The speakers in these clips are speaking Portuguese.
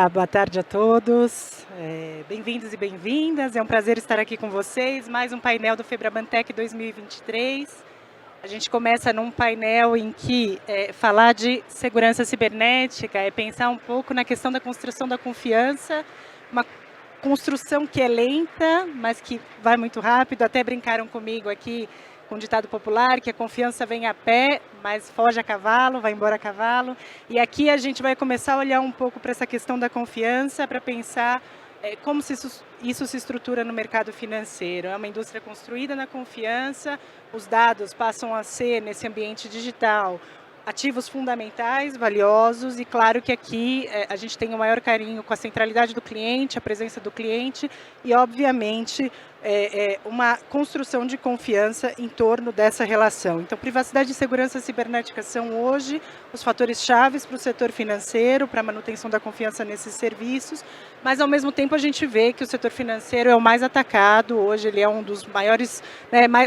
Olá, boa tarde a todos. Bem-vindos e bem-vindas. É um prazer estar aqui com vocês. Mais um painel do Febrabantec 2023. A gente começa num painel em que falar de segurança cibernética é pensar um pouco na questão da construção da confiança, uma construção que é lenta, mas que vai muito rápido. Até brincaram comigo aqui com um ditado popular, que a confiança vem a pé, mas foge a cavalo, vai embora a cavalo. E aqui a gente vai começar a olhar um pouco para essa questão da confiança, para pensar como isso se estrutura no mercado financeiro. É uma indústria construída na confiança, os dados passam a ser, nesse ambiente digital, ativos fundamentais, valiosos, e claro que aqui a gente tem o maior carinho com a centralidade do cliente, a presença do cliente e, obviamente, uma construção de confiança em torno dessa relação. Então, privacidade e segurança cibernética são hoje os fatores chaves para o setor financeiro, para a manutenção da confiança nesses serviços, mas ao mesmo tempo a gente vê que o setor financeiro é o mais atacado, hoje ele é um dos maiores,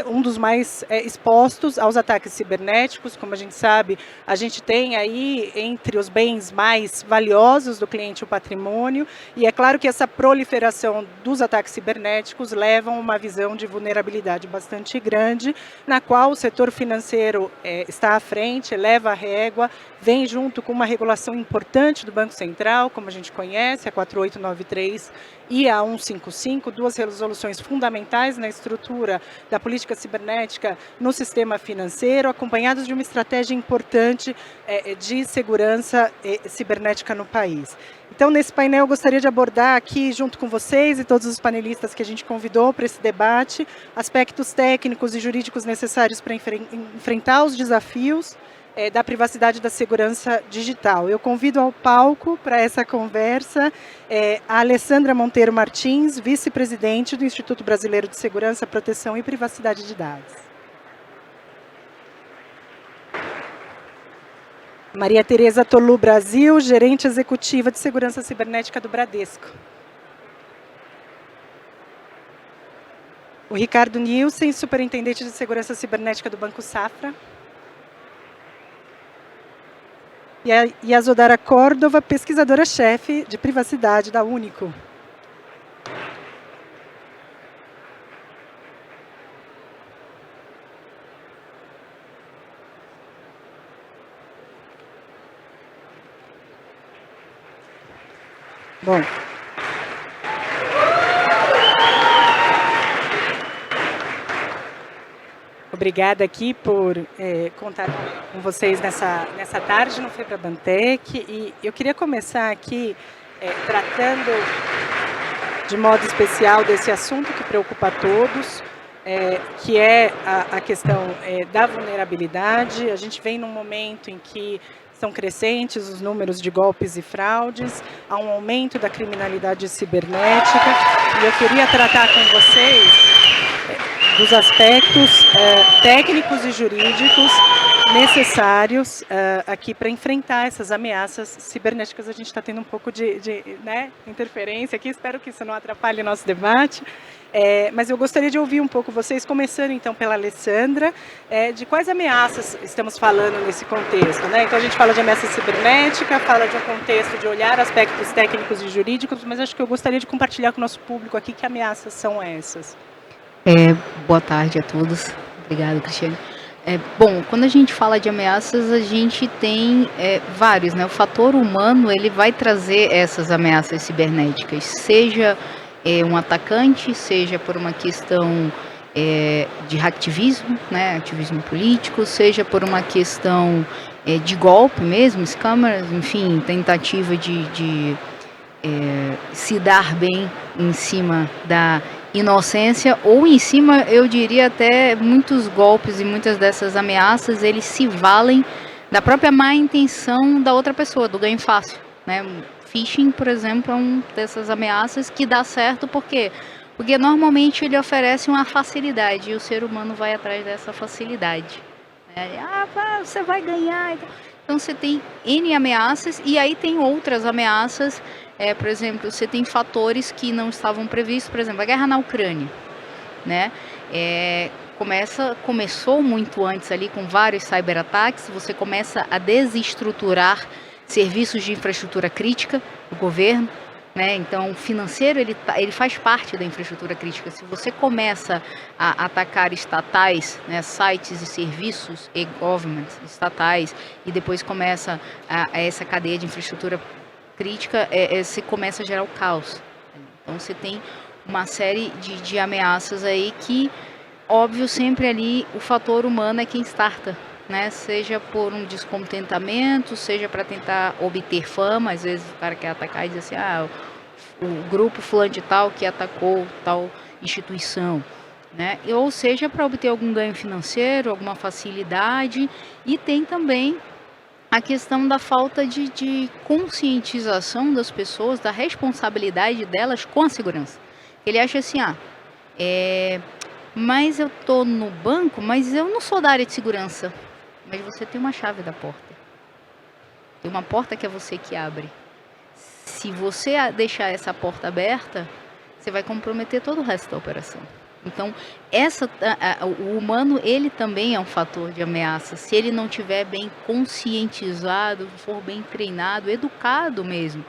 um dos mais expostos aos ataques cibernéticos. Como a gente sabe, a gente tem aí entre os bens mais valiosos do cliente o patrimônio, e é claro que essa proliferação dos ataques cibernéticos levam a uma visão de vulnerabilidade bastante grande, na qual o setor financeiro está à frente, leva a régua, vem junto com uma regulação importante do Banco Central, como a gente conhece, a 4893 e a 155, duas resoluções fundamentais na estrutura da política cibernética no sistema financeiro, acompanhados de uma estratégia importante de segurança cibernética no país. Então, nesse painel, eu gostaria de abordar aqui, junto com vocês e todos os panelistas que a gente convidou para esse debate, aspectos técnicos e jurídicos necessários para enfrentar os desafios da privacidade e da segurança digital. Eu convido ao palco para essa conversa a Alessandra Monteiro Martins, vice-presidente do Instituto Brasileiro de Segurança, Proteção e Privacidade de Dados. Maria Tereza Tolu Brasil, gerente executiva de segurança cibernética do Bradesco. O Ricardo Nilsen, superintendente de segurança cibernética do Banco Safra. E a Yasodhara Córdova, pesquisadora-chefe de privacidade da Único. Bom, obrigada aqui por contar com vocês nessa tarde no Febrabantec. E eu queria começar aqui tratando de modo especial desse assunto que preocupa a todos, que é a questão da vulnerabilidade. A gente vem num momento em que são crescentes os números de golpes e fraudes, há um aumento da criminalidade cibernética, e eu queria tratar com vocês dos aspectos técnicos e jurídicos necessários aqui para enfrentar essas ameaças cibernéticas. A gente está tendo um pouco de interferência aqui, espero que isso não atrapalhe o nosso debate. Mas eu gostaria de ouvir um pouco vocês, começando então pela Alessandra, de quais ameaças estamos falando nesse contexto, né? Então a gente fala de ameaça cibernética, fala de um contexto de olhar aspectos técnicos e jurídicos, mas acho que eu gostaria de compartilhar com o nosso público aqui que ameaças são essas. Boa tarde a todos. Obrigado, Cristiane. Bom, quando a gente fala de ameaças, a gente tem vários, né? O fator humano, ele vai trazer essas ameaças cibernéticas, seja um atacante, seja por uma questão de hacktivismo, né? Ativismo político, seja por uma questão de golpe mesmo, scammers, enfim, tentativa de se dar bem em cima da inocência, ou em cima, eu diria até, muitos golpes e muitas dessas ameaças, eles se valem da própria má intenção da outra pessoa, do ganho fácil, né? Phishing, por exemplo, é uma dessas ameaças que dá certo, por quê? Porque normalmente ele oferece uma facilidade, e o ser humano vai atrás dessa facilidade, né? Você vai ganhar. Então você tem N ameaças, e aí tem outras ameaças. Por exemplo, você tem fatores que não estavam previstos, por exemplo, a guerra na Ucrânia, né? Começou muito antes ali com vários cyberataques, você começa a desestruturar serviços de infraestrutura crítica do governo, né? Então, o financeiro ele faz parte da infraestrutura crítica. Se você começa a atacar estatais, né, sites e serviços e-government estatais, e depois começa essa cadeia de infraestrutura crítica, você começa a gerar o caos. Então, você tem uma série de ameaças aí que, óbvio, sempre ali o fator humano é quem starta, né? Seja por um descontentamento, seja para tentar obter fama. Às vezes o cara quer atacar e diz assim, o grupo fulano de tal que atacou tal instituição, né? Ou seja, para obter algum ganho financeiro, alguma facilidade. E tem também a questão da falta de conscientização das pessoas, da responsabilidade delas com a segurança. Ele acha assim, mas eu tô no banco, mas eu não sou da área de segurança. Mas você tem uma chave da porta. Tem uma porta que é você que abre. Se você deixar essa porta aberta, você vai comprometer todo o resto da operação. Então, o humano, ele também é um fator de ameaça. Se ele não estiver bem conscientizado, for bem treinado, educado mesmo.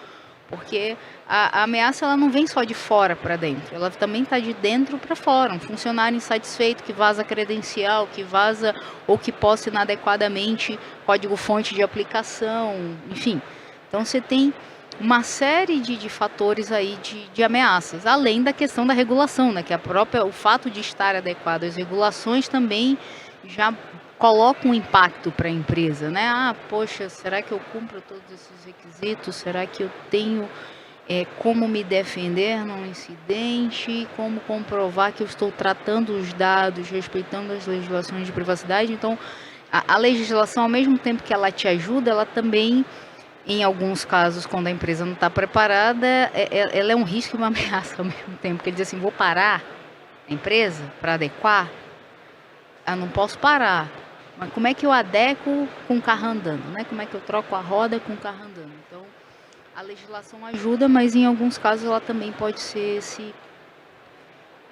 Porque a ameaça ela não vem só de fora para dentro, ela também está de dentro para fora. Um funcionário insatisfeito que vaza credencial, que vaza ou que posta inadequadamente código-fonte de aplicação, enfim. Então você tem uma série de fatores aí de ameaças, além da questão da regulação, né? Que o fato de estar adequado às regulações também já coloca um impacto para a empresa, né? Poxa, será que eu cumpro todos esses requisitos? Será que eu tenho como me defender num incidente? Como comprovar que eu estou tratando os dados, respeitando as legislações de privacidade? Então, a legislação, ao mesmo tempo que ela te ajuda, ela também, em alguns casos, quando a empresa não está preparada, ela é um risco e uma ameaça ao mesmo tempo. Porque ele diz assim, vou parar a empresa para adequar? Não posso parar. Mas como é que eu adequo com o carro andando, né? Como é que eu troco a roda com o carro andando? Então, a legislação ajuda, mas em alguns casos ela também pode ser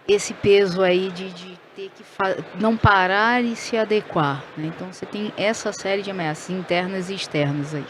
esse peso aí de ter que não parar e se adequar, né? Então, você tem essa série de ameaças internas e externas aí.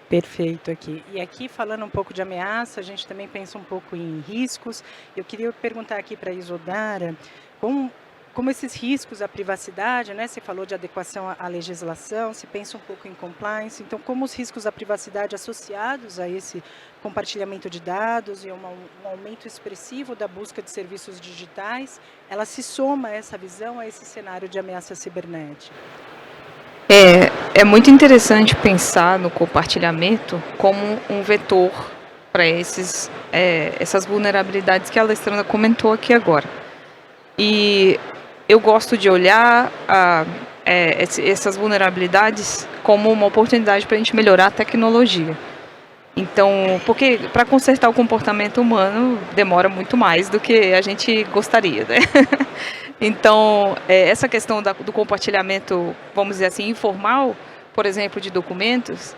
Perfeito aqui. E aqui, falando um pouco de ameaça, a gente também pensa um pouco em riscos. Eu queria perguntar aqui para a Isodara, como esses riscos à privacidade, né? Você falou de adequação à legislação, se pensa um pouco em compliance. Então, como os riscos à privacidade associados a esse compartilhamento de dados e um aumento expressivo da busca de serviços digitais, ela se soma a essa visão, a esse cenário de ameaça cibernética? É muito interessante pensar no compartilhamento como um vetor para essas vulnerabilidades que a Alessandra comentou aqui agora. E eu gosto de olhar essas vulnerabilidades como uma oportunidade para a gente melhorar a tecnologia. Então, porque para consertar o comportamento humano demora muito mais do que a gente gostaria, né? Então, essa questão do compartilhamento, vamos dizer assim, informal, por exemplo, de documentos,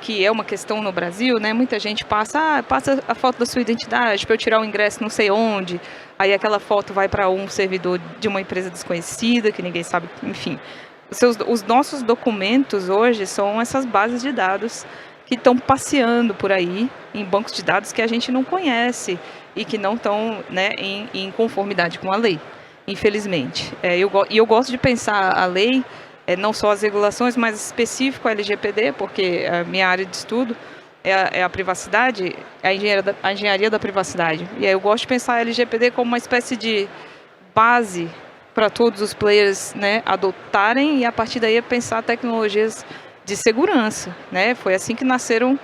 que é uma questão no Brasil, né? Muita gente passa a foto da sua identidade para eu tirar o ingresso não sei onde, aí aquela foto vai para um servidor de uma empresa desconhecida, que ninguém sabe, enfim. Os nossos documentos hoje são essas bases de dados que estão passeando por aí em bancos de dados que a gente não conhece e que não estão, né, em conformidade com a lei, infelizmente. Eu gosto de pensar a lei, não só as regulações, mas específico a LGPD, porque a minha área de estudo é a privacidade, a engenharia da privacidade. E aí eu gosto de pensar a LGPD como uma espécie de base para todos os players, né, adotarem, e a partir daí pensar tecnologias de segurança, né? Foi assim que nasceram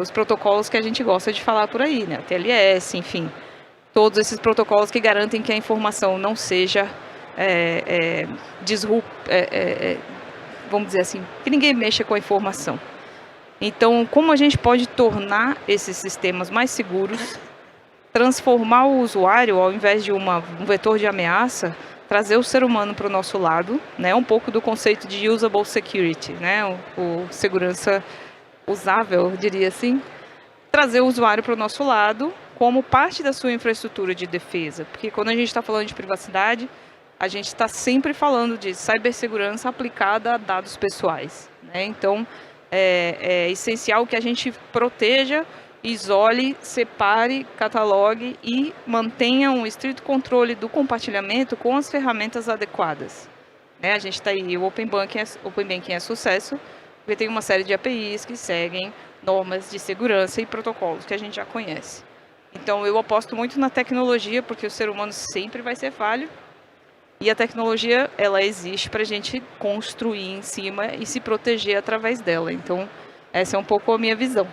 os protocolos que a gente gosta de falar por aí, né? O TLS, enfim, todos esses protocolos que garantem que a informação não seja vamos dizer assim, que ninguém mexa com a informação. Então, como a gente pode tornar esses sistemas mais seguros, transformar o usuário, ao invés de um vetor de ameaça, trazer o ser humano para o nosso lado, né? Um pouco do conceito de usable security, né? O segurança usável, diria assim. Trazer o usuário para o nosso lado como parte da sua infraestrutura de defesa. Porque quando a gente está falando de privacidade, a gente está sempre falando de cibersegurança aplicada a dados pessoais, né? Então, é essencial que a gente proteja, isole, separe, catalogue e mantenha um estrito controle do compartilhamento com as ferramentas adequadas. Né? A gente está aí, o Open Banking é sucesso, porque tem uma série de APIs que seguem normas de segurança e protocolos que a gente já conhece. Então, eu aposto muito na tecnologia, porque o ser humano sempre vai ser falho, e a tecnologia, ela existe para a gente construir em cima e se proteger através dela. Então, essa é um pouco a minha visão.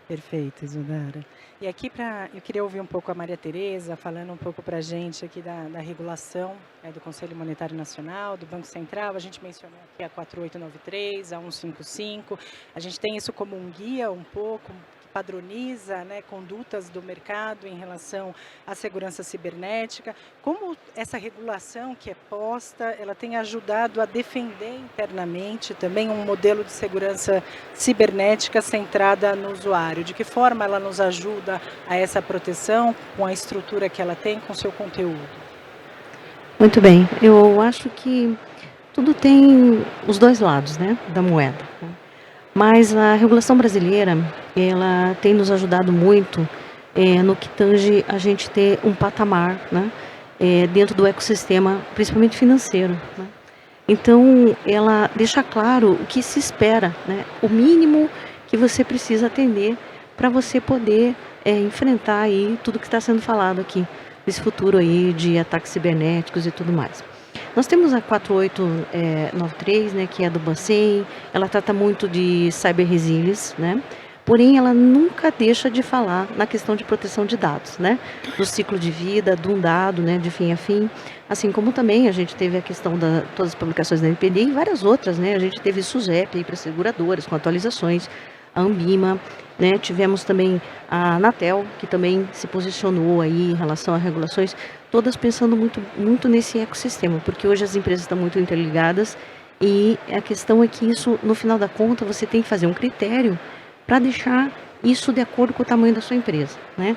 Perfeito, Isudara. E aqui eu queria ouvir um pouco a Maria Tereza, falando um pouco para a gente aqui da regulação do Conselho Monetário Nacional, do Banco Central. A gente mencionou aqui a 4893, a 155. A gente tem isso como um guia um pouco, que padroniza, né, condutas do mercado em relação à segurança cibernética. Como essa regulação que é posta, ela tem ajudado a defender internamente também um modelo de segurança cibernética centrada no usuário? De que forma ela nos ajuda a essa proteção com a estrutura que ela tem, com o seu conteúdo? Muito bem, eu acho que tudo tem os dois lados, né, da moeda. Mas a regulação brasileira, ela tem nos ajudado muito no que tange a gente ter um patamar, né, dentro do ecossistema, principalmente financeiro, né? Então, ela deixa claro o que se espera, né, o mínimo que você precisa atender para você poder enfrentar aí tudo que está sendo falado aqui, desse futuro aí de ataques cibernéticos e tudo mais. Nós temos a 4893, né, que é do Bacen, ela trata muito de cyber resilience, né? Porém, ela nunca deixa de falar na questão de proteção de dados, né? Do ciclo de vida, de um dado, né, de fim a fim. Assim como também a gente teve a questão de todas as publicações da NPD e várias outras, né? A gente teve SUSEP aí para seguradoras com atualizações, a Anbima, né? Tivemos também a Anatel, que também se posicionou aí em relação a regulações, todas pensando muito nesse ecossistema, porque hoje as empresas estão muito interligadas e a questão é que isso, no final da conta, você tem que fazer um critério para deixar isso de acordo com o tamanho da sua empresa, né?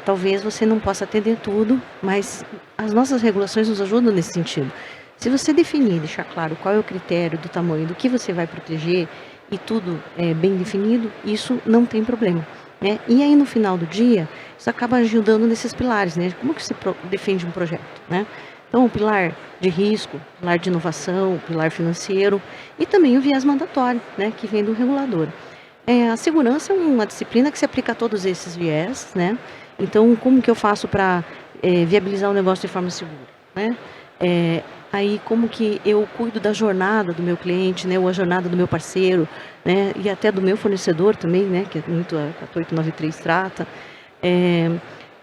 Talvez você não possa atender tudo, mas as nossas regulações nos ajudam nesse sentido. Se você definir, deixar claro qual é o critério do tamanho, do que você vai proteger e tudo bem definido, isso não tem problema, né? E aí no final do dia, isso acaba ajudando nesses pilares, né? Como que você defende um projeto, né? Então, o pilar de risco, pilar de inovação, pilar financeiro e também o viés mandatório, né, que vem do regulador. A segurança é uma disciplina que se aplica a todos esses viés, né? Então, como que eu faço para viabilizar o negócio de forma segura, né? Aí, como que eu cuido da jornada do meu cliente, né? Ou a jornada do meu parceiro, né? E até do meu fornecedor também, né? Que é muito a 4893 trata.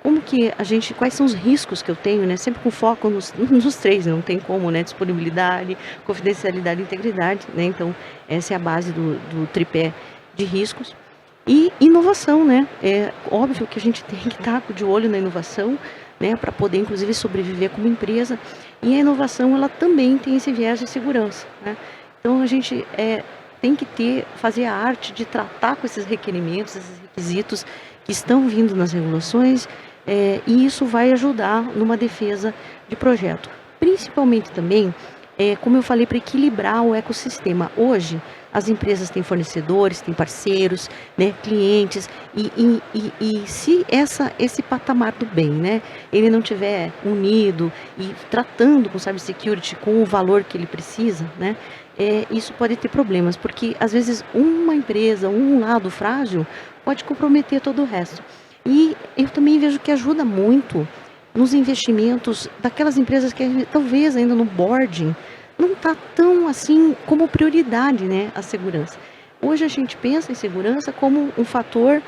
Como que quais são os riscos que eu tenho, né? Sempre com foco nos três, não tem como, né? Disponibilidade, confidencialidade e integridade, né? Então, essa é a base do tripé de riscos. E inovação, né? É óbvio que a gente tem que estar de olho na inovação, né? Para poder, inclusive, sobreviver como empresa. E a inovação, ela também tem esse viés de segurança, né? Então, a gente tem que fazer a arte de tratar com esses requerimentos, esses requisitos que estão vindo nas regulações, e isso vai ajudar numa defesa de projeto. Principalmente também, como eu falei, para equilibrar o ecossistema. Hoje, as empresas têm fornecedores, têm parceiros, né, clientes, e se esse patamar do bem, né, ele não tiver unido e tratando com cybersecurity com o valor que ele precisa, né, isso pode ter problemas, porque às vezes uma empresa, um lado frágil, pode comprometer todo o resto. E eu também vejo que ajuda muito nos investimentos daquelas empresas que talvez ainda no boarding não está tão assim como prioridade, né, a segurança. Hoje a gente pensa em segurança como um fator,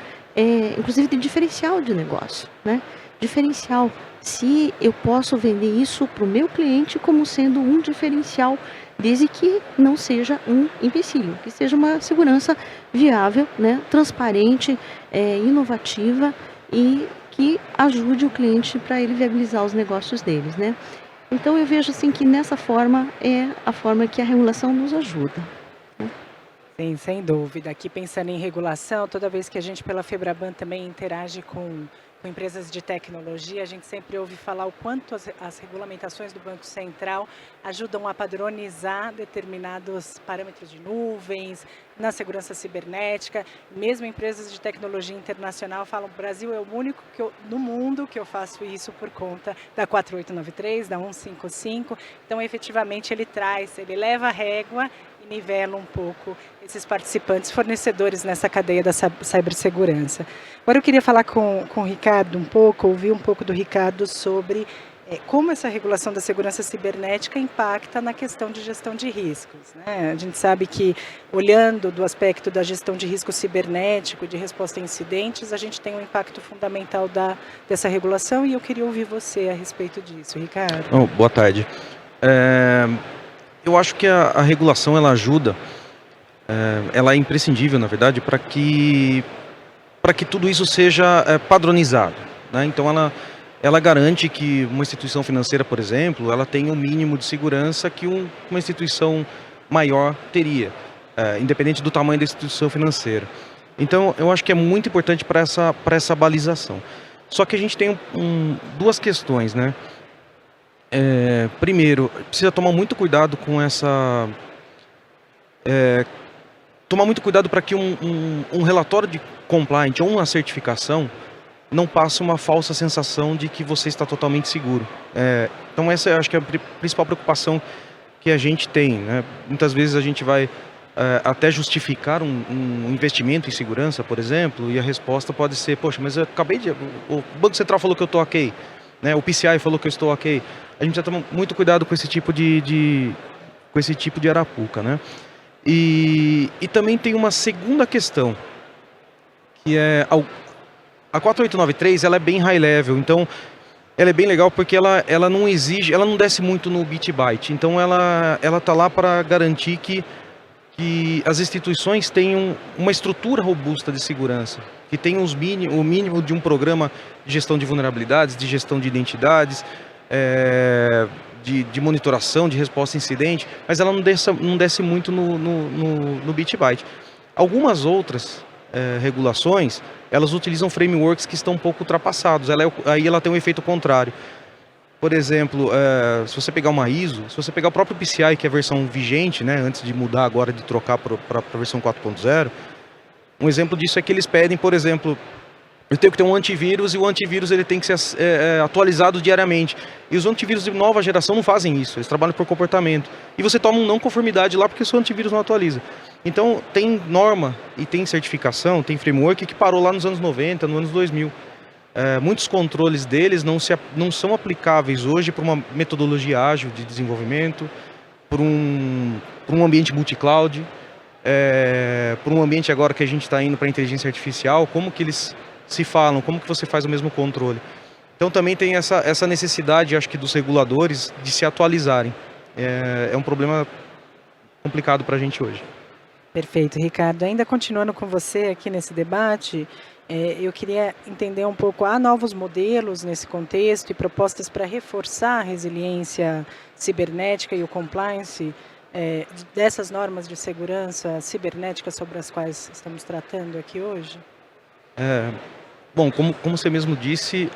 inclusive de diferencial de negócio, né? Diferencial. Se eu posso vender isso para o meu cliente como sendo um diferencial, desde que não seja um empecilho, que seja uma segurança viável, né, transparente, inovativa e que ajude o cliente para ele viabilizar os negócios deles, né? Então eu vejo assim que nessa forma é a forma que a regulação nos ajuda. Sim, sem dúvida. Aqui pensando em regulação, toda vez que a gente pela Febraban também interage com com empresas de tecnologia, a gente sempre ouve falar o quanto as regulamentações do Banco Central ajudam a padronizar determinados parâmetros de nuvens, na segurança cibernética. Mesmo empresas de tecnologia internacional falam que o Brasil é o único no mundo que eu faço isso por conta da 4893, da 155. Então, efetivamente, ele leva a régua e nivela um pouco esses participantes, fornecedores nessa cadeia da cibersegurança. Agora eu queria falar com o Ricardo um pouco, ouvir um pouco do Ricardo sobre como essa regulação da segurança cibernética impacta na questão de gestão de riscos, né? A gente sabe que, olhando do aspecto da gestão de risco cibernético, de resposta a incidentes, a gente tem um impacto fundamental dessa regulação, e eu queria ouvir você a respeito disso, Ricardo. Boa tarde. Eu acho que a regulação ela ajuda, ela é imprescindível, na verdade, para que tudo isso seja padronizado, né? Então ela garante que uma instituição financeira, por exemplo, ela tenha um mínimo de segurança que uma instituição maior teria, independente do tamanho da instituição financeira. Então eu acho que é muito importante para essa balização. Só que a gente tem duas questões, né? Primeiro, precisa tomar muito cuidado com essa... tomar muito cuidado para que um relatório de compliance ou uma certificação não passe uma falsa sensação de que você está totalmente seguro. Então essa eu acho que é a principal preocupação que a gente tem, né? Muitas vezes a gente vai até justificar um investimento em segurança, por exemplo, e a resposta pode ser: poxa, mas eu acabei de... O Banco Central falou que eu estou ok, né? O PCI falou que eu estou ok. A gente precisa tomar muito cuidado com esse tipo de arapuca, né? E também tem uma segunda questão, que é a 4893, ela é bem high level, então ela é bem legal porque ela não exige, ela não desce muito no bit byte, então ela tá lá para garantir que as instituições tenham uma estrutura robusta de segurança, que tenham o mínimo de um programa de gestão de vulnerabilidades, de gestão de identidades, de monitoração, de resposta a incidente, mas ela não desce muito no bit byte. Algumas outras regulações, elas utilizam frameworks que estão um pouco ultrapassados, aí ela tem um efeito contrário. Por exemplo, se você pegar uma ISO, se você pegar o próprio PCI, que é a versão vigente, né, antes de mudar agora, de trocar para a versão 4.0, um exemplo disso é que eles pedem, por exemplo, eu tenho que ter um antivírus, e o antivírus ele tem que ser atualizado diariamente. E os antivírus de nova geração não fazem isso, eles trabalham por comportamento. E você toma uma não conformidade lá porque o seu antivírus não atualiza. Então tem norma e tem certificação, tem framework que parou lá nos anos 90, nos anos 2000. Muitos controles deles não são aplicáveis hoje para uma metodologia ágil de desenvolvimento, para um ambiente multi-cloud, para um ambiente agora que a gente está indo para a inteligência artificial, como que eles se falam, como que você faz o mesmo controle. Então também tem essa necessidade, acho que, dos reguladores de se atualizarem. É um problema complicado para a gente hoje. Perfeito, Ricardo. Ainda continuando com você aqui nesse debate, eu queria entender um pouco, há novos modelos nesse contexto e propostas para reforçar a resiliência cibernética e o compliance dessas normas de segurança cibernética sobre as quais estamos tratando aqui hoje? Bom, como você mesmo disse,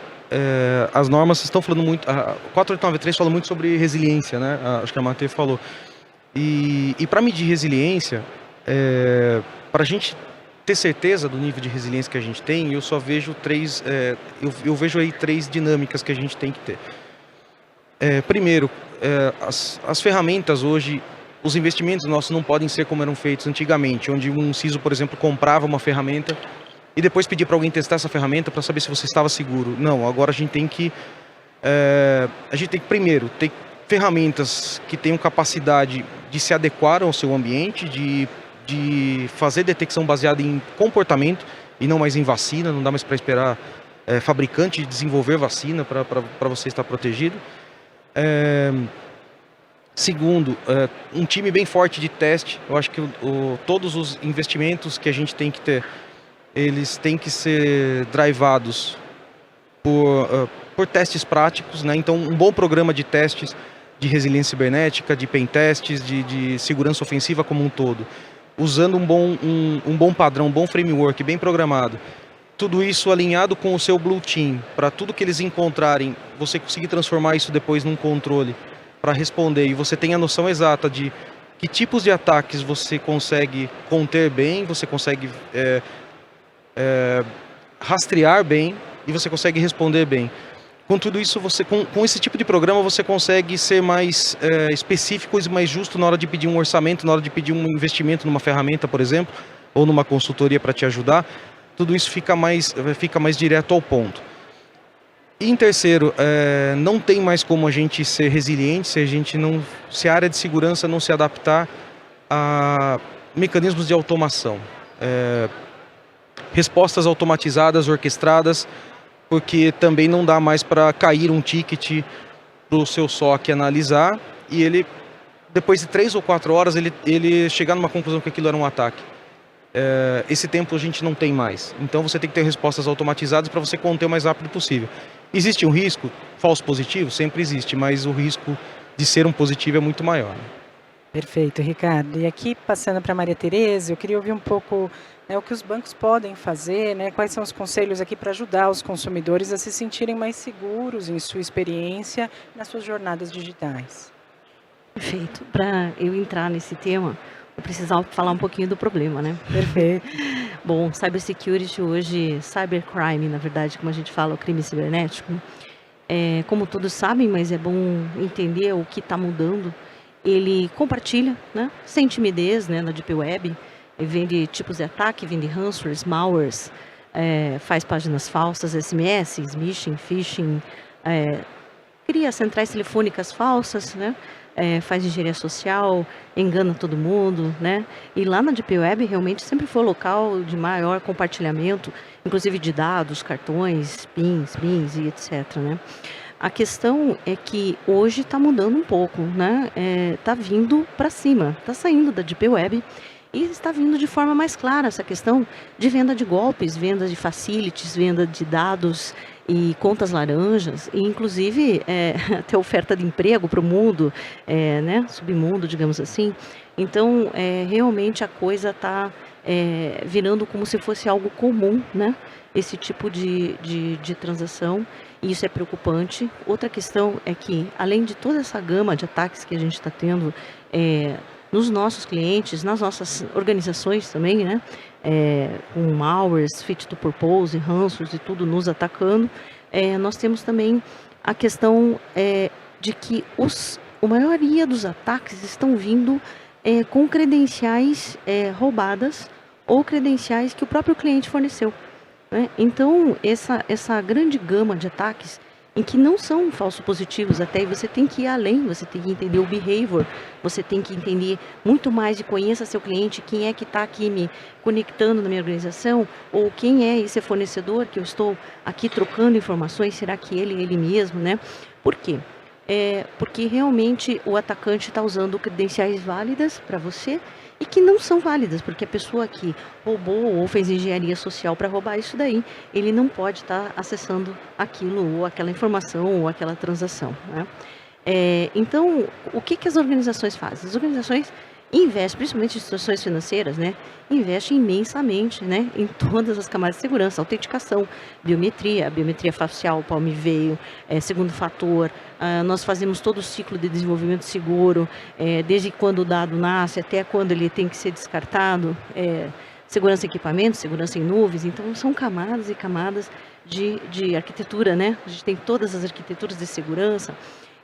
as normas estão falando muito, a 4893 fala muito sobre resiliência, né? Acho que a Matê falou. E para medir resiliência, para a gente ter certeza do nível de resiliência que a gente tem, eu só vejo eu vejo aí três dinâmicas que a gente tem que ter. Primeiro, as ferramentas hoje, os investimentos nossos não podem ser como eram feitos antigamente, onde um CISO, por exemplo, comprava uma ferramenta e depois pedia para alguém testar essa ferramenta para saber se você estava seguro. Não, agora a gente tem que primeiro ter ferramentas que tenham capacidade de se adequar ao seu ambiente, de fazer detecção baseada em comportamento e não mais em vacina. Não dá mais para esperar fabricante desenvolver vacina para você estar protegido. Segundo, um time bem forte de teste. Eu acho que todos os investimentos que a gente tem que ter, eles têm que ser drivados por testes práticos, né? Então, um bom programa de testes de resiliência cibernética, de pen testes, de segurança ofensiva como um todo, usando um bom padrão, um bom framework bem programado, tudo isso alinhado com o seu Blue Team, para tudo que eles encontrarem, você conseguir transformar isso depois num controle para responder, e você tem a noção exata de que tipos de ataques você consegue conter bem, você consegue rastrear bem e você consegue responder bem. Com tudo isso, com esse tipo de programa, você consegue ser mais específico e mais justo na hora de pedir um orçamento, na hora de pedir um investimento numa ferramenta, por exemplo, ou numa consultoria para te ajudar. Tudo isso fica mais direto ao ponto. E em terceiro, não tem mais como a gente ser resiliente se a área de segurança não se adaptar a mecanismos de automação. Respostas automatizadas, orquestradas, porque também não dá mais para cair um ticket para o seu SOC analisar e ele, depois de 3 ou 4 horas, ele chegar numa conclusão que aquilo era um ataque. Esse tempo a gente não tem mais. Então você tem que ter respostas automatizadas para você conter o mais rápido possível. Existe um risco? Falso positivo? Sempre existe, mas o risco de ser um positivo é muito maior. Perfeito, Ricardo. E aqui, passando para a Maria Tereza, eu queria ouvir um pouco o que os bancos podem fazer, quais são os conselhos aqui para ajudar os consumidores a se sentirem mais seguros em sua experiência, nas suas jornadas digitais. Perfeito. Para eu entrar nesse tema, eu precisava falar um pouquinho do problema, né? Perfeito. Bom, cybersecurity hoje, cybercrime, na verdade, como a gente fala, o crime cibernético, como todos sabem, mas é bom entender o que está mudando. Ele compartilha, sem timidez, na Deep Web, vende tipos de ataque, vende ransomwares, malwares, faz páginas falsas, SMS, smishing, phishing, cria centrais telefônicas falsas, faz engenharia social, engana todo mundo, E lá na Deep Web realmente sempre foi o local de maior compartilhamento, inclusive de dados, cartões, PINs e etc, A questão é que hoje está mudando um pouco, Está vindo para cima, está saindo da Deep Web e está vindo de forma mais clara essa questão de venda de golpes, venda de facilities, venda de dados e contas laranjas, e inclusive até oferta de emprego para o mundo, submundo, digamos assim. Então, realmente a coisa está virando como se fosse algo comum, esse tipo de transação, e isso é preocupante. Outra questão é que, além de toda essa gama de ataques que a gente está tendo nos nossos clientes, nas nossas organizações também, com malwares, fit to purpose, ransomwares e tudo nos atacando, nós temos também a questão de que a maioria dos ataques estão vindo com credenciais roubadas ou credenciais que o próprio cliente forneceu. Então, essa grande gama de ataques em que não são falsos positivos até, e você tem que ir além, você tem que entender o behavior, você tem que entender muito mais e conheça seu cliente, quem é que está aqui me conectando na minha organização, ou quem é esse fornecedor que eu estou aqui trocando informações, será que ele mesmo, Por quê? Porque realmente o atacante está usando credenciais válidas para você e que não são válidas, porque a pessoa que roubou ou fez engenharia social para roubar isso daí, ele não pode estar acessando aquilo ou aquela informação ou aquela transação. Então, o que as organizações fazem? As organizações investem, principalmente instituições financeiras, investem imensamente em todas as camadas de segurança, autenticação, biometria facial, palm veio, segundo fator. Nós fazemos todo o ciclo de desenvolvimento seguro, desde quando o dado nasce até quando ele tem que ser descartado, segurança em equipamentos, segurança em nuvens. Então, são camadas e camadas de arquitetura, A gente tem todas as arquiteturas de segurança.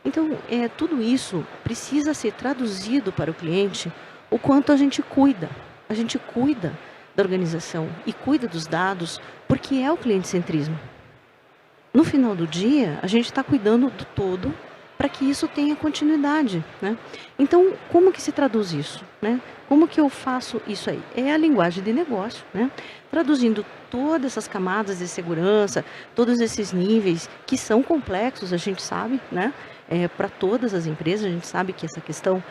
Então, tudo isso precisa ser traduzido para o cliente o quanto a gente cuida. A gente cuida da organização e cuida dos dados, porque é o cliente-centrismo. No final do dia, a gente está cuidando do todo para que isso tenha continuidade. Então, como que se traduz isso? Como que eu faço isso aí? É a linguagem de negócio, traduzindo todas essas camadas de segurança, todos esses níveis que são complexos, a gente sabe, para todas as empresas, a gente sabe que essa questão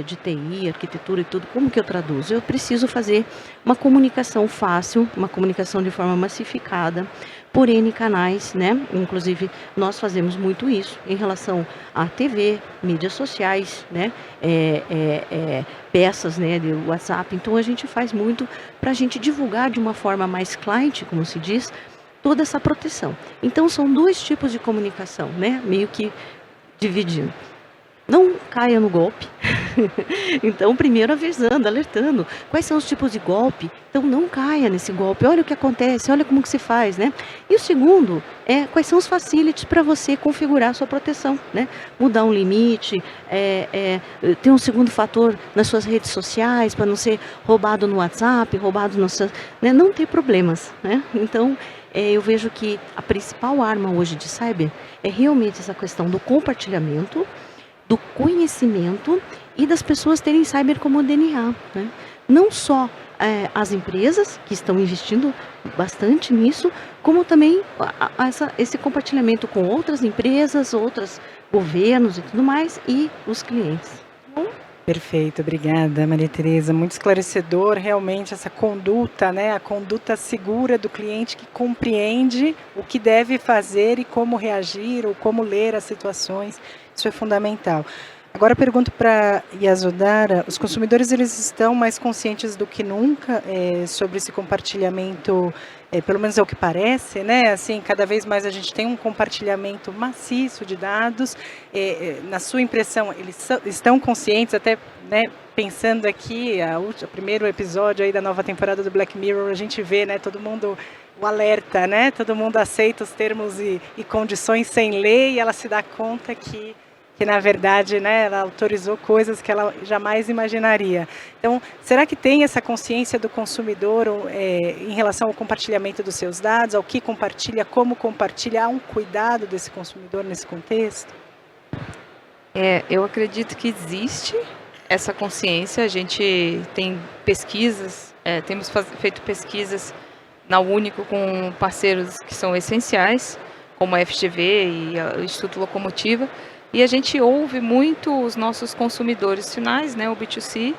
de TI, arquitetura e tudo, como que eu traduzo? Eu preciso fazer uma comunicação fácil, uma comunicação de forma massificada, por N canais, né? Inclusive, nós fazemos muito isso em relação à TV, mídias sociais, né? Peças, né, de WhatsApp. Então, a gente faz muito para a gente divulgar de uma forma mais client, como se diz, toda essa proteção. Então, são dois tipos de comunicação, né? Meio que dividindo. Não caia no golpe. Então, primeiro avisando, alertando. Quais são os tipos de golpe? Então, não caia nesse golpe. Olha o que acontece, olha como que se faz, né? E o segundo é quais são os facilities para você configurar a sua proteção, né? Mudar um limite, ter um segundo fator nas suas redes sociais para não ser roubado no WhatsApp, roubado no seu, né? Não ter problemas, né? Então, eu vejo que a principal arma hoje de cyber é realmente essa questão do compartilhamento, do conhecimento e das pessoas terem cyber como DNA, né? Não só as empresas que estão investindo bastante nisso, como também esse compartilhamento com outras empresas, outros governos e tudo mais, e os clientes. Perfeito, obrigada, Maria Tereza. Muito esclarecedor, realmente, essa conduta, né? A conduta segura do cliente que compreende o que deve fazer e como reagir ou como ler as situações. Isso é fundamental. Agora, pergunto para Yasodhara, os consumidores eles estão mais conscientes do que nunca sobre esse compartilhamento, pelo menos é o que parece, né? Assim, cada vez mais a gente tem um compartilhamento maciço de dados. Na sua impressão, eles estão conscientes, até, né, pensando aqui, o primeiro episódio aí da nova temporada do Black Mirror, a gente vê, né, todo mundo, o alerta, né? Todo mundo aceita os termos e condições sem lei e ela se dá conta que na verdade, né, ela autorizou coisas que ela jamais imaginaria. Então, será que tem essa consciência do consumidor em relação ao compartilhamento dos seus dados, ao que compartilha, como compartilha, há um cuidado desse consumidor nesse contexto? Eu acredito que existe essa consciência. A gente tem pesquisas, temos feito pesquisas na Único com parceiros que são essenciais, como a FGV e o Instituto Locomotiva, e a gente ouve muito os nossos consumidores finais, né, o B2C,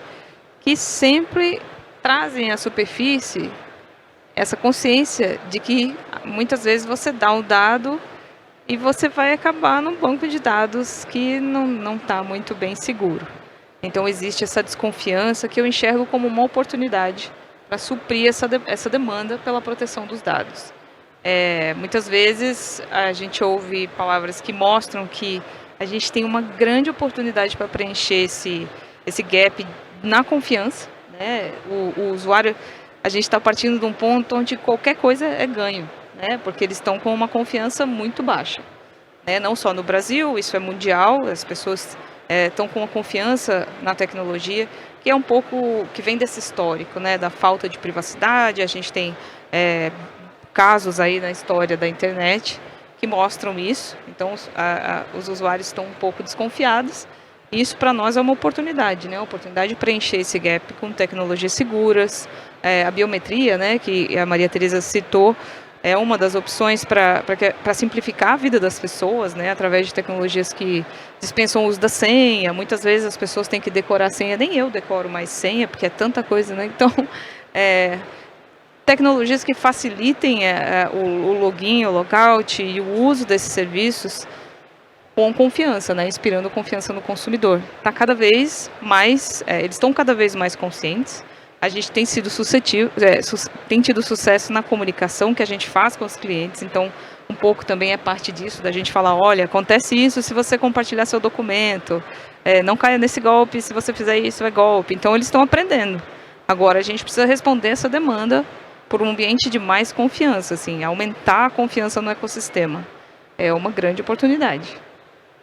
que sempre trazem à superfície essa consciência de que muitas vezes você dá um dado e você vai acabar num banco de dados que não está muito bem seguro. Então existe essa desconfiança que eu enxergo como uma oportunidade para suprir essa demanda pela proteção dos dados. Muitas vezes a gente ouve palavras que mostram que a gente tem uma grande oportunidade para preencher esse gap na confiança, né? O usuário, a gente está partindo de um ponto onde qualquer coisa é ganho, né? Porque eles estão com uma confiança muito baixa, né? Não só no Brasil, isso é mundial, as pessoas estão com uma confiança na tecnologia, que é um pouco, que vem desse histórico, né? Da falta de privacidade. A gente tem casos aí na história da internet que mostram isso. Então, os usuários estão um pouco desconfiados. Isso, para nós, é uma oportunidade, né? Uma oportunidade de preencher esse gap com tecnologias seguras. A biometria, né, que a Maria Tereza citou, é uma das opções para simplificar a vida das pessoas, né, através de tecnologias que dispensam o uso da senha. Muitas vezes as pessoas têm que decorar a senha, nem eu decoro mais senha, porque é tanta coisa, né? Então, tecnologias que facilitem o login, o logout e o uso desses serviços com confiança, né? Inspirando confiança no consumidor. Tá cada vez mais, eles estão cada vez mais conscientes. A gente tem sido tem tido sucesso na comunicação que a gente faz com os clientes. Então, um pouco também é parte disso, da gente falar, olha, acontece isso se você compartilhar seu documento, não caia nesse golpe, se você fizer isso é golpe. Então, eles estão aprendendo. Agora, a gente precisa responder essa demanda por um ambiente de mais confiança, assim, aumentar a confiança no ecossistema. É uma grande oportunidade.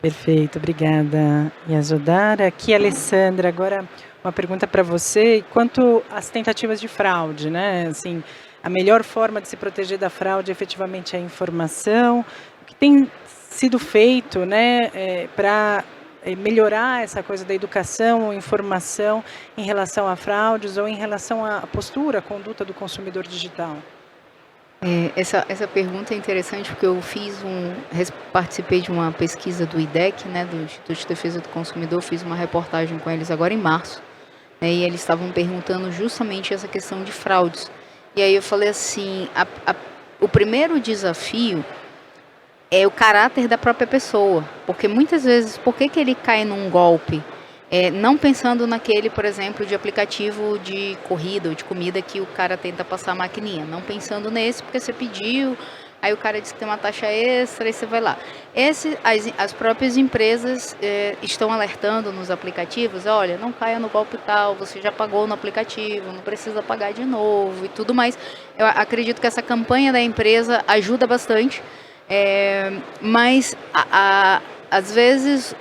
Perfeito, obrigada, Yasodhara. Aqui, Alessandra, agora uma pergunta para você. Quanto às tentativas de fraude, né? Assim, a melhor forma de se proteger da fraude efetivamente é a informação. O que tem sido feito, né, para melhorar essa coisa da educação, informação em relação a fraudes ou em relação à postura, à conduta do consumidor digital? Essa pergunta é interessante porque eu participei de uma pesquisa do IDEC, né, do Instituto de Defesa do Consumidor, fiz uma reportagem com eles agora em março, né, e eles estavam perguntando justamente essa questão de fraudes. E aí eu falei assim, o primeiro desafio é o caráter da própria pessoa. Porque muitas vezes, por que ele cai num golpe? Não pensando naquele, por exemplo, de aplicativo de corrida ou de comida que o cara tenta passar a maquininha. Não pensando nesse, porque você pediu, aí o cara diz que tem uma taxa extra e você vai lá. As próprias empresas estão alertando nos aplicativos, olha, não caia no golpe tal, você já pagou no aplicativo, não precisa pagar de novo e tudo mais. Eu acredito que essa campanha da empresa ajuda bastante, mas às vezes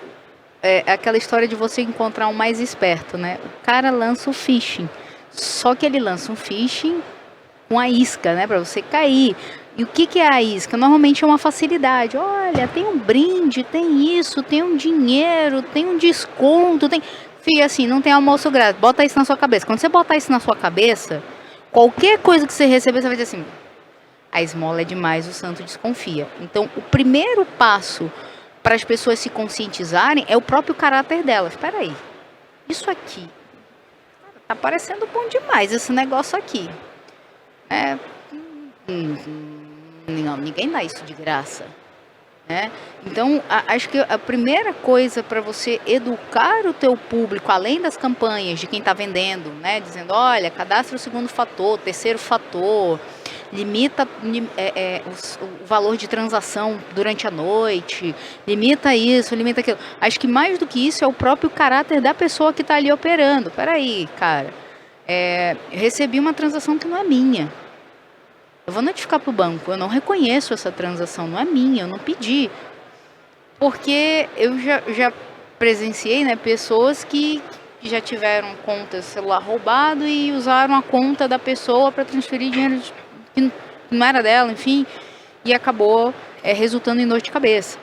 é aquela história de você encontrar um mais esperto, né? O cara lança o phishing, só que ele lança um phishing com a isca, né, para você cair. E o que é a isca? Normalmente é uma facilidade. Olha, tem um brinde, tem isso, tem um dinheiro, tem um desconto, tem... Fia, assim, não tem almoço grátis. Bota isso na sua cabeça. Quando você botar isso na sua cabeça, qualquer coisa que você receber, você vai dizer assim, a esmola é demais, o santo desconfia. Então, o primeiro passo para as pessoas se conscientizarem é o próprio caráter delas. Espera aí, isso aqui tá parecendo bom demais, esse negócio aqui. Não, ninguém dá isso de graça, né? Então, acho que a primeira coisa para você educar o teu público, além das campanhas de quem está vendendo, né? Dizendo, olha, cadastra o segundo fator, terceiro fator, limita o valor de transação durante a noite, limita isso, limita aquilo. Acho que mais do que isso é o próprio caráter da pessoa que está ali operando. Peraí, cara, recebi uma transação que não é minha. Eu vou notificar para o banco, eu não reconheço essa transação, não é minha, eu não pedi. Porque eu já presenciei, né, pessoas que já tiveram conta celular roubado e usaram a conta da pessoa para transferir dinheiro que não era dela, enfim, e acabou resultando em dor de cabeça.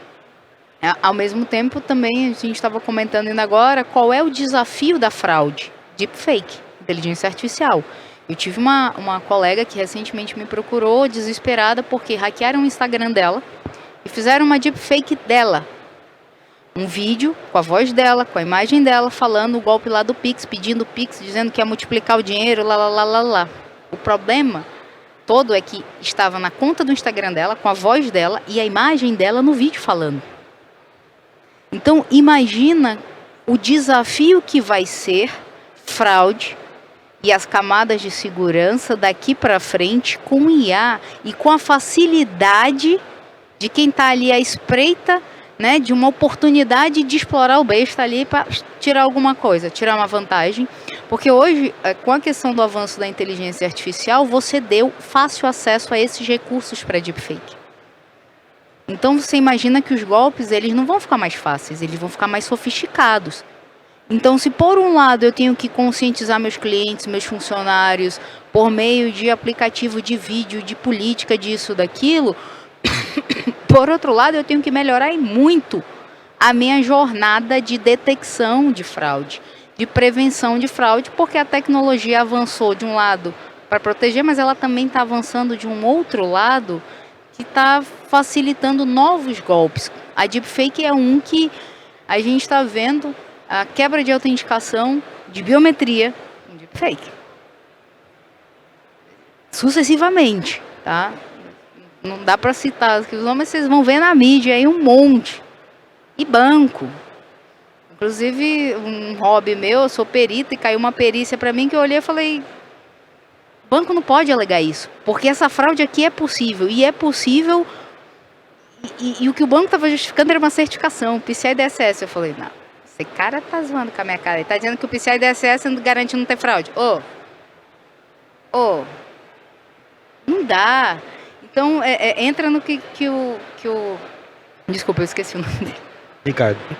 Ao mesmo tempo, também, a gente estava comentando ainda agora, qual é o desafio da fraude? Deepfake, inteligência artificial. Eu tive uma colega que recentemente me procurou desesperada porque hackearam o Instagram dela e fizeram uma deepfake dela. Um vídeo com a voz dela, com a imagem dela, falando o golpe lá do Pix, pedindo o Pix, dizendo que ia multiplicar o dinheiro, lá. O problema todo é que estava na conta do Instagram dela, com a voz dela e a imagem dela no vídeo falando. Então, imagina o desafio que vai ser fraude e as camadas de segurança daqui para frente com IA e com a facilidade de quem está ali à espreita, né, de uma oportunidade de explorar o besta ali para tirar alguma coisa, tirar uma vantagem. Porque hoje, com a questão do avanço da inteligência artificial, você deu fácil acesso a esses recursos para deepfake. Então você imagina que os golpes eles não vão ficar mais fáceis, eles vão ficar mais sofisticados. Então, se por um lado eu tenho que conscientizar meus clientes, meus funcionários, por meio de aplicativo de vídeo, de política, disso, daquilo, por outro lado eu tenho que melhorar muito a minha jornada de detecção de fraude, de prevenção de fraude, porque a tecnologia avançou de um lado para proteger, mas ela também está avançando de um outro lado que está facilitando novos golpes. A deepfake é um que a gente está vendo a quebra de autenticação de biometria em deepfake. Sucessivamente, tá? Não dá para citar os nomes, vocês vão ver na mídia aí um monte. E banco. Inclusive, um hobby meu, eu sou perita e caiu uma perícia para mim que eu olhei e falei, banco não pode alegar isso, porque essa fraude aqui é possível, e é possível, e o que o banco estava justificando era uma certificação, PCI DSS. Eu falei, não, esse cara tá zoando com a minha cara, ele tá dizendo que o PCI DSS garante não ter fraude. Não dá. Então, entra no que o... Desculpa, eu esqueci o nome dele.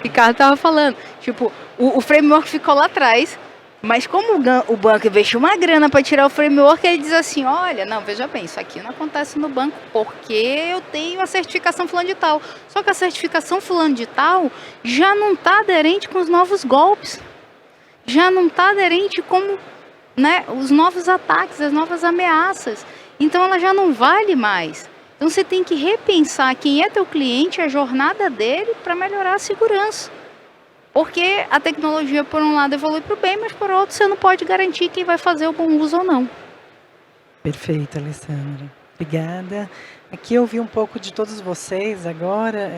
Ricardo estava falando. Tipo, o framework ficou lá atrás, mas como o banco investiu uma grana para tirar o framework, ele diz assim, olha, não, veja bem, isso aqui não acontece no banco porque eu tenho a certificação fulano de tal. Só que a certificação fulano de tal já não está aderente com os novos golpes. Já não está aderente com, né, os novos ataques, as novas ameaças. Então ela já não vale mais. Então você tem que repensar quem é teu cliente, a jornada dele para melhorar a segurança. Porque a tecnologia, por um lado, evolui para o bem, mas por outro, você não pode garantir quem vai fazer o bom uso ou não. Perfeito, Alessandra. Obrigada. Aqui eu ouvi um pouco de todos vocês agora,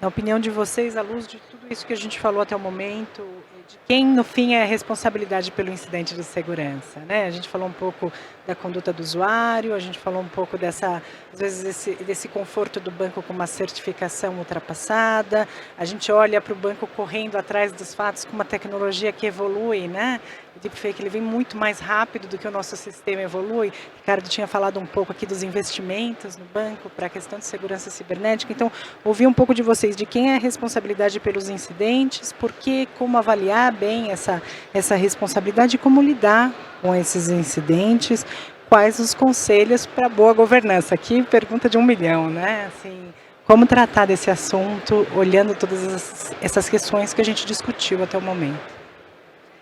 na opinião de vocês, à luz de tudo isso que a gente falou até o momento, de quem, no fim, é a responsabilidade pelo incidente de segurança, né? A gente falou um pouco da conduta do usuário, a gente falou um pouco dessa, às vezes, desse conforto do banco com uma certificação ultrapassada, a gente olha para o banco correndo atrás dos fatos com uma tecnologia que evolui, né? O deepfake ele vem muito mais rápido do que o nosso sistema evolui. O Ricardo tinha falado um pouco aqui dos investimentos no banco para a questão de segurança cibernética. Então, ouvi um pouco de vocês de quem é a responsabilidade pelos incidentes, por que, como avaliar bem essa responsabilidade e como lidar com esses incidentes, quais os conselhos para boa governança. Aqui, pergunta de 1 milhão, né? Assim, como tratar desse assunto, olhando todas essas questões que a gente discutiu até o momento.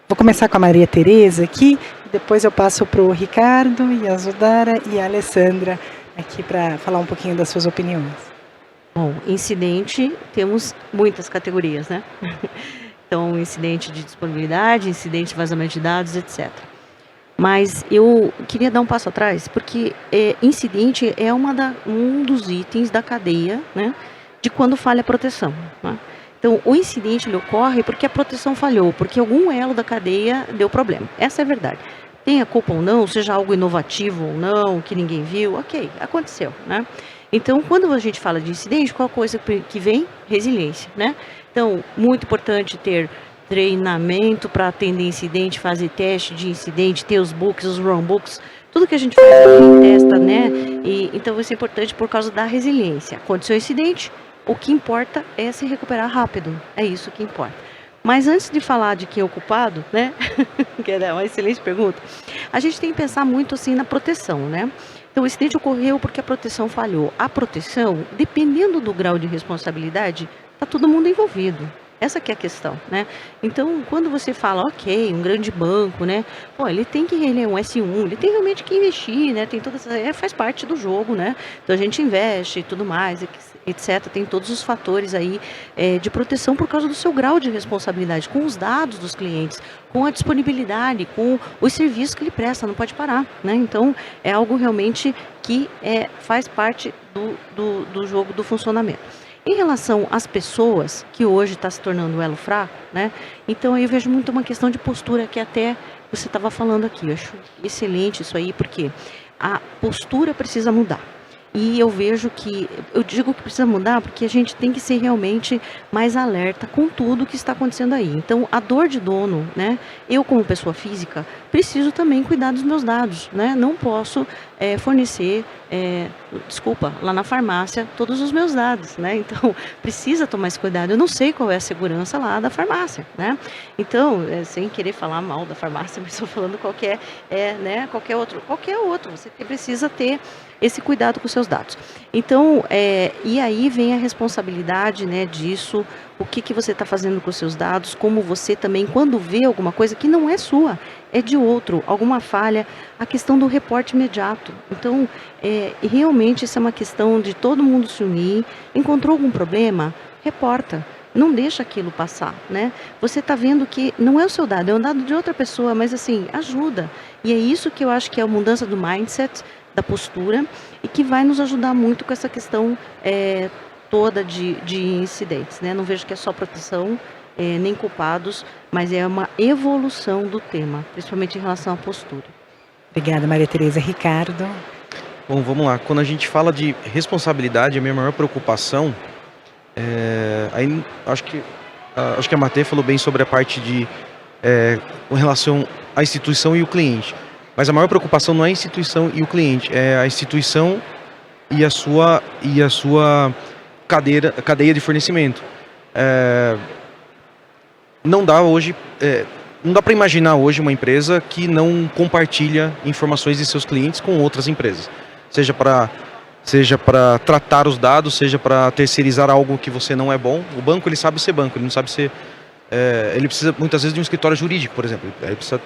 Vou começar com a Maria Tereza aqui, depois eu passo para o Ricardo, e a Zudara e a Alessandra aqui para falar um pouquinho das suas opiniões. Bom, incidente, temos muitas categorias, né? Então, incidente de disponibilidade, incidente de vazamento de dados, etc. Mas eu queria dar um passo atrás, porque incidente é um dos itens da cadeia, né, de quando falha a proteção, né? Então, o incidente ele ocorre porque a proteção falhou, porque algum elo da cadeia deu problema. Essa é a verdade. Tenha culpa ou não, seja algo inovativo ou não, que ninguém viu, ok, aconteceu, né? Então, quando a gente fala de incidente, qual coisa que vem? Resiliência, né? Então, muito importante ter treinamento para atender incidente, fazer teste de incidente, ter os books, os runbooks, tudo que a gente faz, a gente testa, né? Então, isso é importante por causa da resiliência. Aconteceu o incidente, o que importa é se recuperar rápido, é isso que importa. Mas antes de falar de quem é o culpado, né, que é uma excelente pergunta, a gente tem que pensar muito assim na proteção, né? Então o incidente ocorreu porque a proteção falhou. A proteção, dependendo do grau de responsabilidade, está todo mundo envolvido. Essa que é a questão, né? Então, quando você fala, ok, um grande banco, né? Pô, ele é um S1, ele tem realmente que investir, né? Tem todas, faz parte do jogo, né? Então a gente investe e tudo mais, etc. Tem todos os fatores aí de proteção por causa do seu grau de responsabilidade com os dados dos clientes, com a disponibilidade, com os serviços que ele presta, não pode parar, né? Então, é algo realmente que faz parte do jogo, do funcionamento. Em relação às pessoas, que hoje está se tornando o elo fraco, né? Então eu vejo muito uma questão de postura, que até você estava falando aqui. Eu acho excelente isso aí, porque a postura precisa mudar. E eu vejo que, eu digo que precisa mudar porque a gente tem que ser realmente mais alerta com tudo que está acontecendo aí. Então, a dor de dono, né? Eu, como pessoa física, preciso também cuidar dos meus dados, né? Não posso fornecer, lá na farmácia, todos os meus dados, né? Então, precisa tomar esse cuidado. Eu não sei qual é a segurança lá da farmácia, né? Então, sem querer falar mal da farmácia, mas estou falando qualquer outro. Você precisa ter esse cuidado com os seus dados. Então, e aí vem a responsabilidade, né, disso, o que você está fazendo com os seus dados, como você também, quando vê alguma coisa que não é sua, é de outro, alguma falha, a questão do reporte imediato. Então, realmente isso é uma questão de todo mundo se unir, encontrou algum problema, reporta. Não deixa aquilo passar, né? Você está vendo que não é o seu dado, é um dado de outra pessoa, mas assim, ajuda. E é isso que eu acho que é a mudança do mindset, da postura, e que vai nos ajudar muito com essa questão toda de incidentes, né? Não vejo que é só proteção, nem culpados, mas é uma evolução do tema, principalmente em relação à postura. Obrigada, Maria Tereza. Ricardo? Bom, vamos lá. Quando a gente fala de responsabilidade, a minha maior preocupação aí acho que a Matê falou bem sobre a parte de com relação à instituição e o cliente. Mas a maior preocupação não é a instituição e o cliente, é a instituição e a sua cadeia de fornecimento. Não dá para imaginar hoje uma empresa que não compartilha informações de seus clientes com outras empresas, seja para tratar os dados, seja para terceirizar algo que você não é bom. O banco, ele sabe ser banco, ele não sabe ser... ele precisa muitas vezes de um escritório jurídico, por exemplo. Ele precisa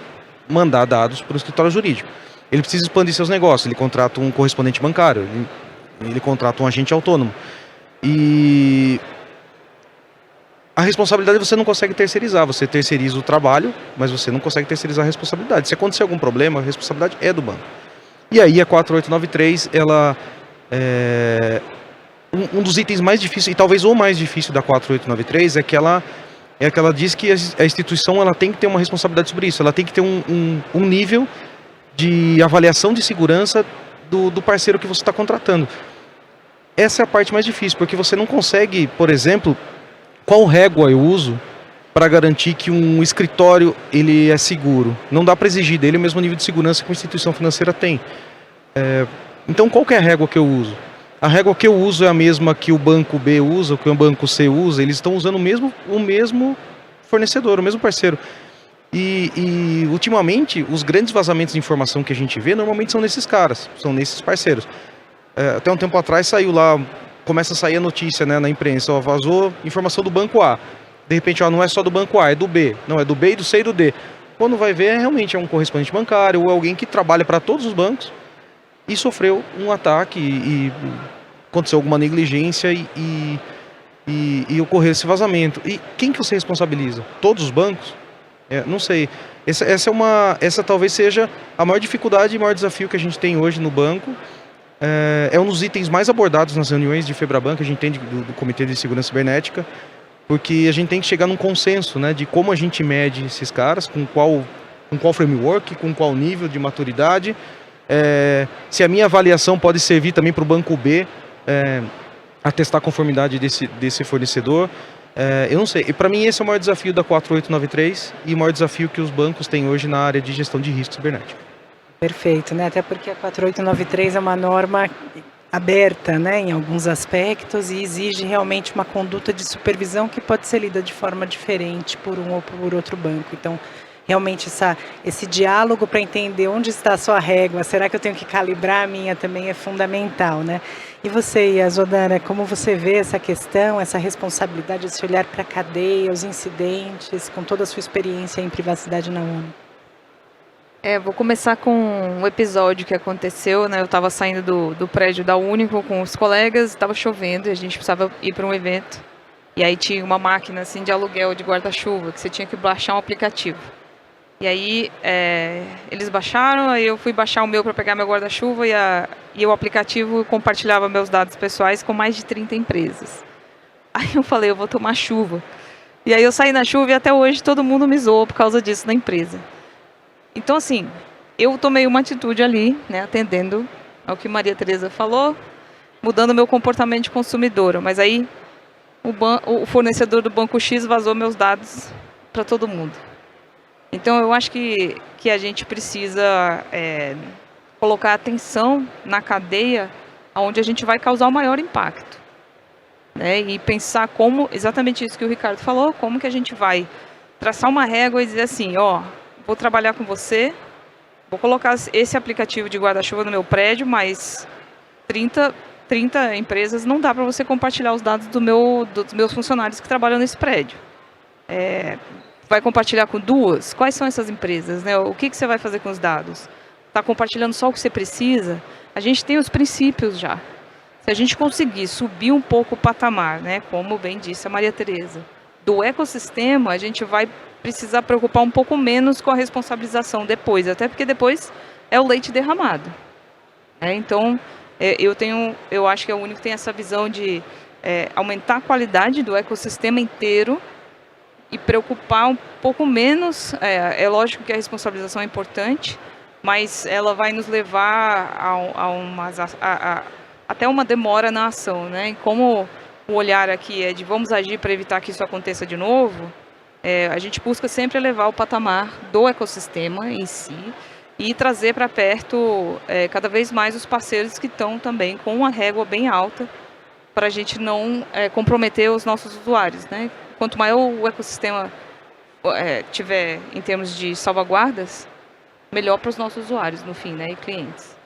mandar dados para o escritório jurídico. Ele precisa expandir seus negócios, ele contrata um correspondente bancário, ele contrata um agente autônomo. E a responsabilidade você não consegue terceirizar, você terceiriza o trabalho, mas você não consegue terceirizar a responsabilidade. Se acontecer algum problema, a responsabilidade é do banco. E aí a 4893, ela um dos itens mais difíceis, e talvez o mais difícil da 4893, é que ela diz que a instituição ela tem que ter uma responsabilidade sobre isso, ela tem que ter um nível de avaliação de segurança do parceiro que você está contratando. Essa é a parte mais difícil, porque você não consegue, por exemplo, qual régua eu uso para garantir que um escritório ele é seguro. Não dá para exigir dele o mesmo nível de segurança que uma instituição financeira tem. Então, qual que é a régua que eu uso? A régua que eu uso é a mesma que o banco B usa, que o banco C usa. Eles estão usando o mesmo fornecedor, o mesmo parceiro. E ultimamente, os grandes vazamentos de informação que a gente vê, normalmente são nesses caras, são nesses parceiros. Até um tempo atrás saiu lá, começa a sair a notícia, né, na imprensa, ó, vazou informação do banco A. De repente, ó, não é só do banco A, é do B. Não, é do B, e do C e do D. Quando vai ver, realmente é um correspondente bancário ou alguém que trabalha para todos os bancos e sofreu um ataque e aconteceu alguma negligência e ocorreu esse vazamento. E quem que você responsabiliza? Todos os bancos? Não sei. Essa talvez seja a maior dificuldade e maior desafio que a gente tem hoje no banco. É um dos itens mais abordados nas reuniões de Febraban, que a gente tem do Comitê de Segurança Cibernética, porque a gente tem que chegar num consenso, né, de como a gente mede esses caras, com qual framework, com qual nível de maturidade, se a minha avaliação pode servir também para o banco B a testar a conformidade desse fornecedor. Eu não sei. E para mim esse é o maior desafio da 4893 e o maior desafio que os bancos têm hoje na área de gestão de risco cibernético. Perfeito, né? Até porque a 4893 é uma norma aberta, né, em alguns aspectos e exige realmente uma conduta de supervisão que pode ser lida de forma diferente por um ou por outro banco. Então, realmente esse diálogo para entender onde está a sua régua, será que eu tenho que calibrar a minha também é fundamental, né? E você, Yasodhana, como você vê essa questão, essa responsabilidade, esse olhar para a cadeia, os incidentes, com toda a sua experiência em privacidade na ONU? Vou começar com um episódio que aconteceu, né? Eu estava saindo do prédio da Único com os colegas, estava chovendo e a gente precisava ir para um evento. E aí tinha uma máquina assim de aluguel de guarda-chuva, que você tinha que baixar um aplicativo. E aí eles baixaram, aí eu fui baixar o meu para pegar meu guarda-chuva e o aplicativo compartilhava meus dados pessoais com mais de 30 empresas. Aí eu falei, eu vou tomar chuva. E aí eu saí na chuva e até hoje todo mundo me zoou por causa disso na empresa. Então, assim, eu tomei uma atitude ali, né, atendendo ao que Maria Tereza falou, mudando meu comportamento de consumidora. Mas aí o fornecedor do Banco X vazou meus dados para todo mundo. Então, eu acho que a gente precisa colocar atenção na cadeia onde a gente vai causar o maior impacto. Né, e pensar como, exatamente isso que o Ricardo falou, como que a gente vai traçar uma régua e dizer assim, ó, vou trabalhar com você, vou colocar esse aplicativo de guarda-chuva no meu prédio, mas 30 empresas não dá para você compartilhar os dados dos meus funcionários que trabalham nesse prédio. Vai compartilhar com 2? Quais são essas empresas? Né? O que você vai fazer com os dados? Está compartilhando só o que você precisa? A gente tem os princípios já. Se a gente conseguir subir um pouco o patamar, né, como bem disse a Maria Tereza, do ecossistema, a gente vai precisar preocupar um pouco menos com a responsabilização depois, até porque depois é o leite derramado. Então, eu acho que é o único que tem essa visão de aumentar a qualidade do ecossistema inteiro e preocupar um pouco menos. É lógico que a responsabilização é importante, mas ela vai nos levar até uma demora na ação, né? E como o olhar aqui é de vamos agir para evitar que isso aconteça de novo, a gente busca sempre elevar o patamar do ecossistema em si e trazer para perto cada vez mais os parceiros que estão também com uma régua bem alta para a gente não comprometer os nossos usuários, né? Quanto maior o ecossistema tiver em termos de salvaguardas, melhor para os nossos usuários no fim, né, e clientes.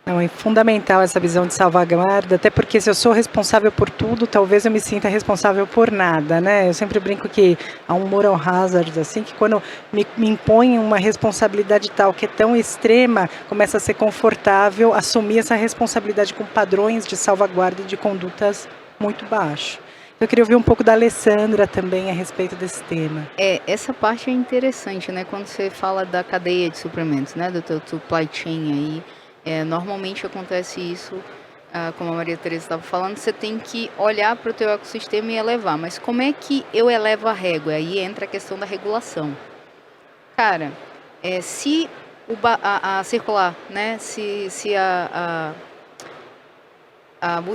Não, é fundamental essa visão de salvaguarda, até porque se eu sou responsável por tudo, talvez eu me sinta responsável por nada, né? Eu sempre brinco que há um moral hazard, assim, que quando me impõe uma responsabilidade tal que é tão extrema, começa a ser confortável assumir essa responsabilidade com padrões de salvaguarda e de condutas muito baixos. Eu queria ouvir um pouco da Alessandra também a respeito desse tema. Essa parte é interessante, né? Quando você fala da cadeia de suprimentos, né? Do teu supply chain aí. Normalmente acontece isso, como a Maria Tereza estava falando, você tem que olhar para o teu ecossistema e elevar. Mas como é que eu elevo a régua? Aí entra a questão da regulação. Cara, se a circular, né? Se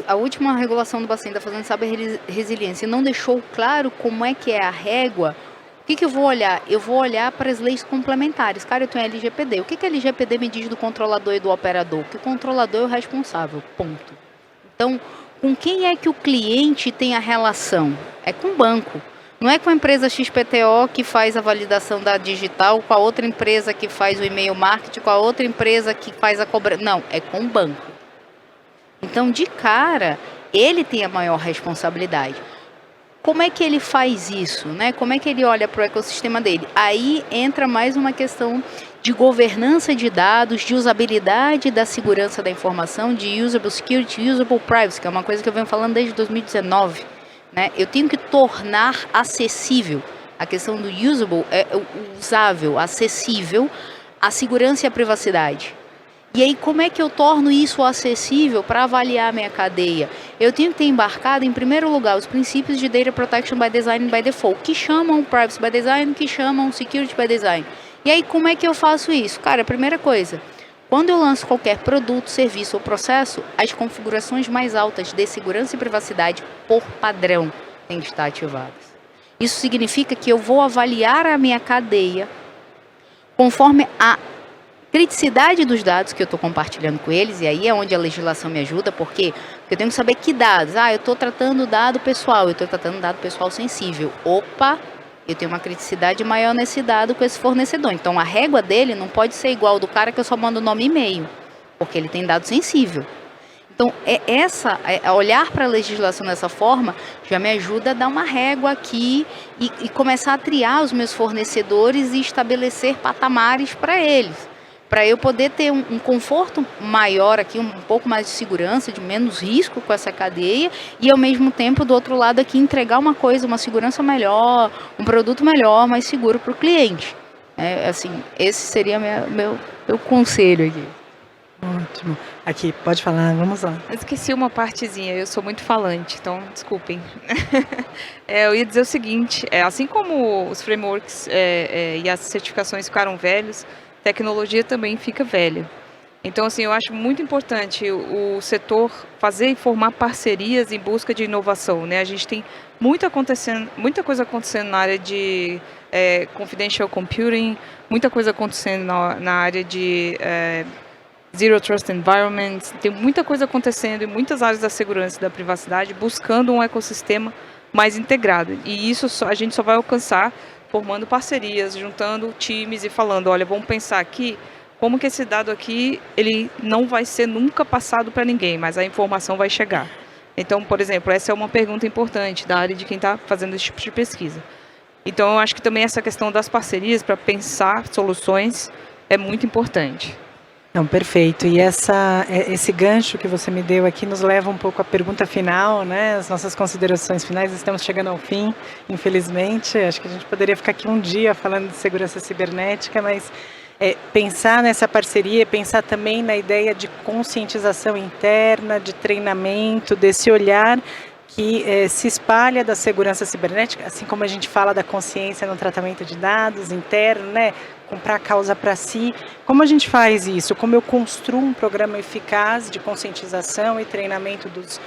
a última regulação do Bacen da Fazenda Saber Resiliência não deixou claro como é que é a régua, o que eu vou olhar? Eu vou olhar para as leis complementares. Cara, eu tenho a LGPD. O que a LGPD me diz do controlador e do operador? Que o controlador é o responsável, ponto. Então, com quem é que o cliente tem a relação? É com o banco. Não é com a empresa XPTO que faz a validação da digital, com a outra empresa que faz o e-mail marketing, com a outra empresa que faz a cobrança. Não, é com o banco. Então, de cara, ele tem a maior responsabilidade. Como é que ele faz isso, né? Como é que ele olha para o ecossistema dele? Aí entra mais uma questão de governança de dados, de usabilidade da segurança da informação, de usable security, usable privacy, que é uma coisa que eu venho falando desde 2019. Né? Eu tenho que tornar acessível, a questão do usable, usável, acessível, a segurança e a privacidade. E aí, como é que eu torno isso acessível para avaliar a minha cadeia? Eu tenho que ter embarcado, em primeiro lugar, os princípios de Data Protection by Design by Default, que chamam Privacy by Design, que chamam Security by Design. E aí, como é que eu faço isso? Cara, a primeira coisa, quando eu lanço qualquer produto, serviço ou processo, as configurações mais altas de segurança e privacidade, por padrão, têm que estar ativadas. Isso significa que eu vou avaliar a minha cadeia conforme a criticidade dos dados que eu estou compartilhando com eles, e aí é onde a legislação me ajuda, porque eu tenho que saber que dados. Eu estou tratando dado pessoal, eu estou tratando dado pessoal sensível. Opa, eu tenho uma criticidade maior nesse dado com esse fornecedor. Então, a régua dele não pode ser igual do cara que eu só mando nome e e-mail, porque ele tem dado sensível. Então, olhar para a legislação dessa forma já me ajuda a dar uma régua aqui e começar a triar os meus fornecedores e estabelecer patamares para eles, para eu poder ter um conforto maior aqui, um pouco mais de segurança, de menos risco com essa cadeia, e ao mesmo tempo, do outro lado aqui, entregar uma coisa, uma segurança melhor, um produto melhor, mais seguro para o cliente. Assim, esse seria meu conselho aqui. Ótimo. Aqui, pode falar, vamos lá. Eu esqueci uma partezinha, eu sou muito falante, então desculpem. Eu ia dizer o seguinte, assim como os frameworks e as certificações ficaram velhos, tecnologia também fica velha. Então, assim, eu acho muito importante o setor fazer e formar parcerias em busca de inovação, né? A gente tem muita coisa acontecendo na área de confidential computing, muita coisa acontecendo na área de Zero Trust Environment, tem muita coisa acontecendo em muitas áreas da segurança e da privacidade, buscando um ecossistema mais integrado. E isso a gente só vai alcançar formando parcerias, juntando times e falando, olha, vamos pensar aqui como que esse dado aqui, ele não vai ser nunca passado para ninguém, mas a informação vai chegar. Então, por exemplo, essa é uma pergunta importante da área de quem está fazendo esse tipo de pesquisa. Então, eu acho que também essa questão das parcerias para pensar soluções é muito importante. Não, perfeito. E esse gancho que você me deu aqui nos leva um pouco à pergunta final, né? As nossas considerações finais. Estamos chegando ao fim, infelizmente. Acho que a gente poderia ficar aqui um dia falando de segurança cibernética, mas pensar nessa parceria, pensar também na ideia de conscientização interna, de treinamento, desse olhar que se espalha da segurança cibernética, assim como a gente fala da consciência no tratamento de dados interno, né? Comprar a causa para si. Como a gente faz isso? Como eu construo um programa eficaz de conscientização e treinamento dos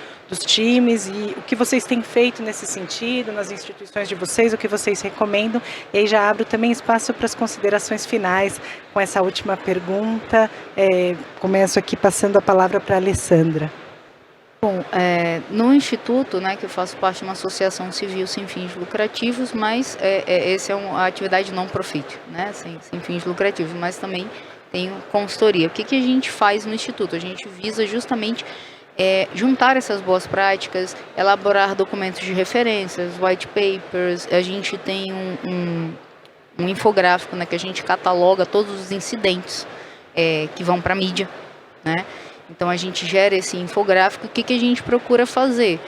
times, e o que vocês têm feito nesse sentido, nas instituições de vocês, o que vocês recomendam? E aí já abro também espaço para as considerações finais com essa última pergunta. Começo aqui passando a palavra para a Alessandra. Bom, no Instituto, né, que eu faço parte de uma associação civil sem fins lucrativos, mas essa é uma atividade non-profit, né, sem fins lucrativos, mas também tem consultoria. O que a gente faz no Instituto? A gente visa justamente juntar essas boas práticas, elaborar documentos de referências, white papers. A gente tem um infográfico, né, que a gente cataloga todos os incidentes que vão para a mídia, né? Então, a gente gera esse infográfico. O que a gente procura fazer?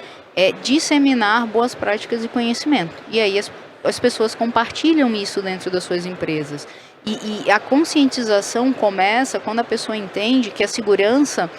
Disseminar boas práticas e conhecimento. E aí, as pessoas compartilham isso dentro das suas empresas. E a conscientização começa quando a pessoa entende que a segurança,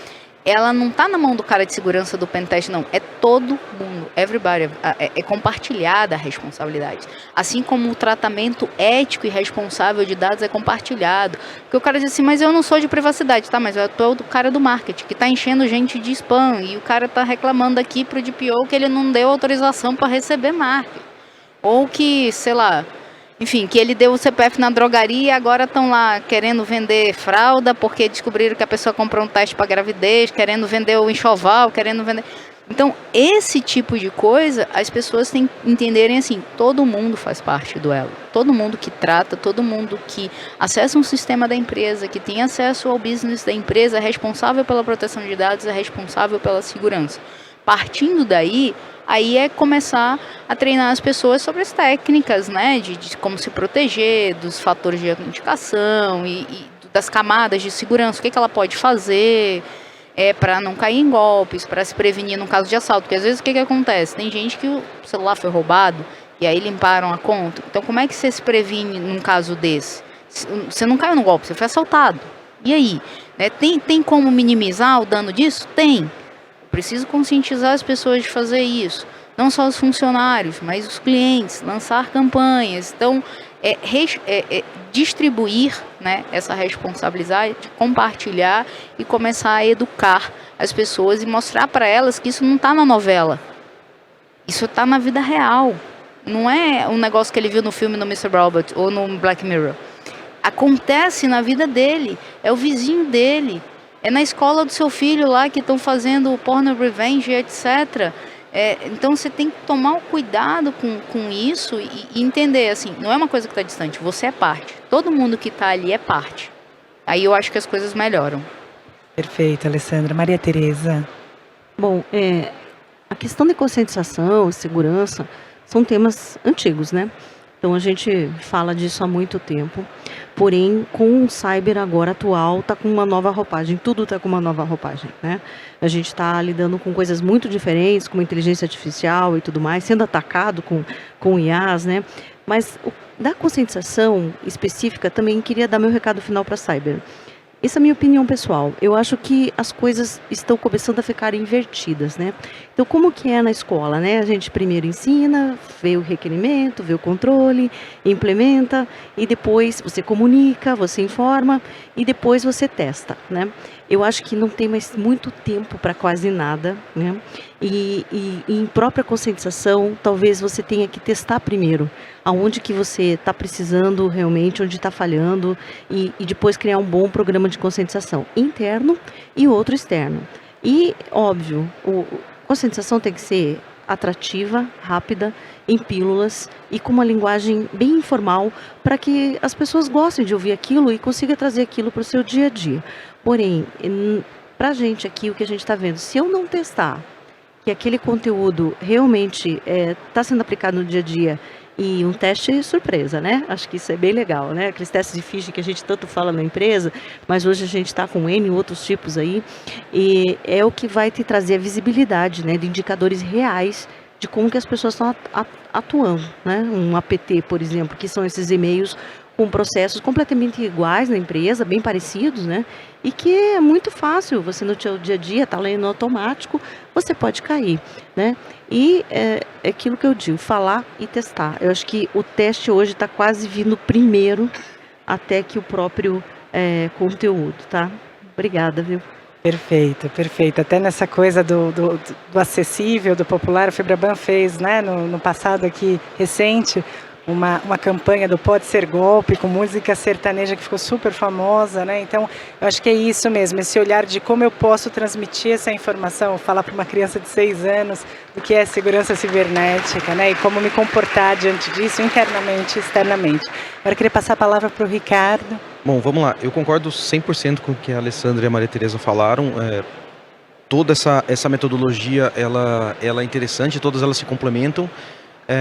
ela não está na mão do cara de segurança do pentest, não. É todo mundo, everybody. É compartilhada a responsabilidade. Assim como o tratamento ético e responsável de dados é compartilhado. Porque o cara diz assim, mas eu não sou de privacidade, tá? Mas eu tô o cara do marketing, que está enchendo gente de spam. E o cara está reclamando aqui pro DPO que ele não deu autorização para receber marketing. Ou que, sei lá... Enfim, que ele deu o CPF na drogaria e agora estão lá querendo vender fralda porque descobriram que a pessoa comprou um teste para gravidez, querendo vender o enxoval, querendo vender... Então, esse tipo de coisa, as pessoas têm que entenderem assim, todo mundo faz parte do elo. Todo mundo que trata, todo mundo que acessa um sistema da empresa, que tem acesso ao business da empresa, é responsável pela proteção de dados, é responsável pela segurança. Partindo daí... Aí é começar a treinar as pessoas sobre as técnicas, né, de como se proteger, dos fatores de autenticação e das camadas de segurança, o que ela pode fazer para não cair em golpes, para se prevenir no caso de assalto. Porque às vezes o que acontece? Tem gente que o celular foi roubado e aí limparam a conta. Então como é que você se previne num caso desse? Você não caiu no golpe, você foi assaltado. E aí? Né, tem como minimizar o dano disso? Tem. Preciso conscientizar as pessoas de fazer isso. Não só os funcionários, mas os clientes, lançar campanhas. Então, distribuir, né, essa responsabilidade, compartilhar e começar a educar as pessoas e mostrar para elas que isso não está na novela. Isso está na vida real. Não é um negócio que ele viu no filme no Mr. Robot ou no Black Mirror. Acontece na vida dele. É o vizinho dele. É na escola do seu filho lá que estão fazendo porno revenge, etc. Então você tem que tomar um cuidado com isso e entender, assim, não é uma coisa que está distante, você é parte. Todo mundo que está ali é parte. Aí eu acho que as coisas melhoram. Perfeito, Alessandra. Maria Tereza. Bom, a questão de conscientização e segurança são temas antigos, né? Então a gente fala disso há muito tempo, porém com o cyber agora atual está com uma nova roupagem, tudo está com uma nova roupagem, né? A gente está lidando com coisas muito diferentes, como inteligência artificial e tudo mais, sendo atacado com IAs, né? Mas da conscientização específica também queria dar meu recado final para a cyber. Essa é a minha opinião pessoal. Eu acho que as coisas estão começando a ficar invertidas, né? Então, como que é na escola, né? A gente primeiro ensina, vê o requerimento, vê o controle, implementa e depois você comunica, você informa e depois você testa, né? Eu acho que não tem mais muito tempo para quase nada, né? E em própria conscientização, talvez você tenha que testar primeiro aonde que você está precisando realmente, onde está falhando e depois criar um bom programa de conscientização interno e outro externo. E, óbvio, a conscientização tem que ser atrativa, rápida, em pílulas e com uma linguagem bem informal para que as pessoas gostem de ouvir aquilo e consigam trazer aquilo para o seu dia a dia. Porém, para a gente aqui, o que a gente está vendo, se eu não testar que aquele conteúdo realmente está sendo aplicado no dia a dia e um teste surpresa, né? Acho que isso é bem legal, né? Aqueles testes de phishing que a gente tanto fala na empresa, mas hoje a gente está com N outros tipos aí, e é o que vai te trazer a visibilidade, né? De indicadores reais de como que as pessoas estão atuando, né? Um APT, por exemplo, que são esses e-mails com processos completamente iguais na empresa, bem parecidos, né? E que é muito fácil, você no seu dia a dia está lendo automático, você pode cair, né? E é aquilo que eu digo, falar e testar. Eu acho que o teste hoje está quase vindo primeiro até que o próprio conteúdo, tá? Obrigada, viu? Perfeito, perfeito. Até nessa coisa do acessível, do popular, a Febraban fez, né, no passado aqui, recente, uma campanha do Pode Ser Golpe, com música sertaneja que ficou super famosa, né? Então, eu acho que é isso mesmo, esse olhar de como eu posso transmitir essa informação, falar para uma criança de 6 anos do que é segurança cibernética, né? E como me comportar diante disso, internamente e externamente. Agora eu queria passar a palavra para o Ricardo. Bom, vamos lá. Eu concordo 100% com o que a Alessandra e a Maria Tereza falaram. Toda essa metodologia, ela é interessante, todas elas se complementam.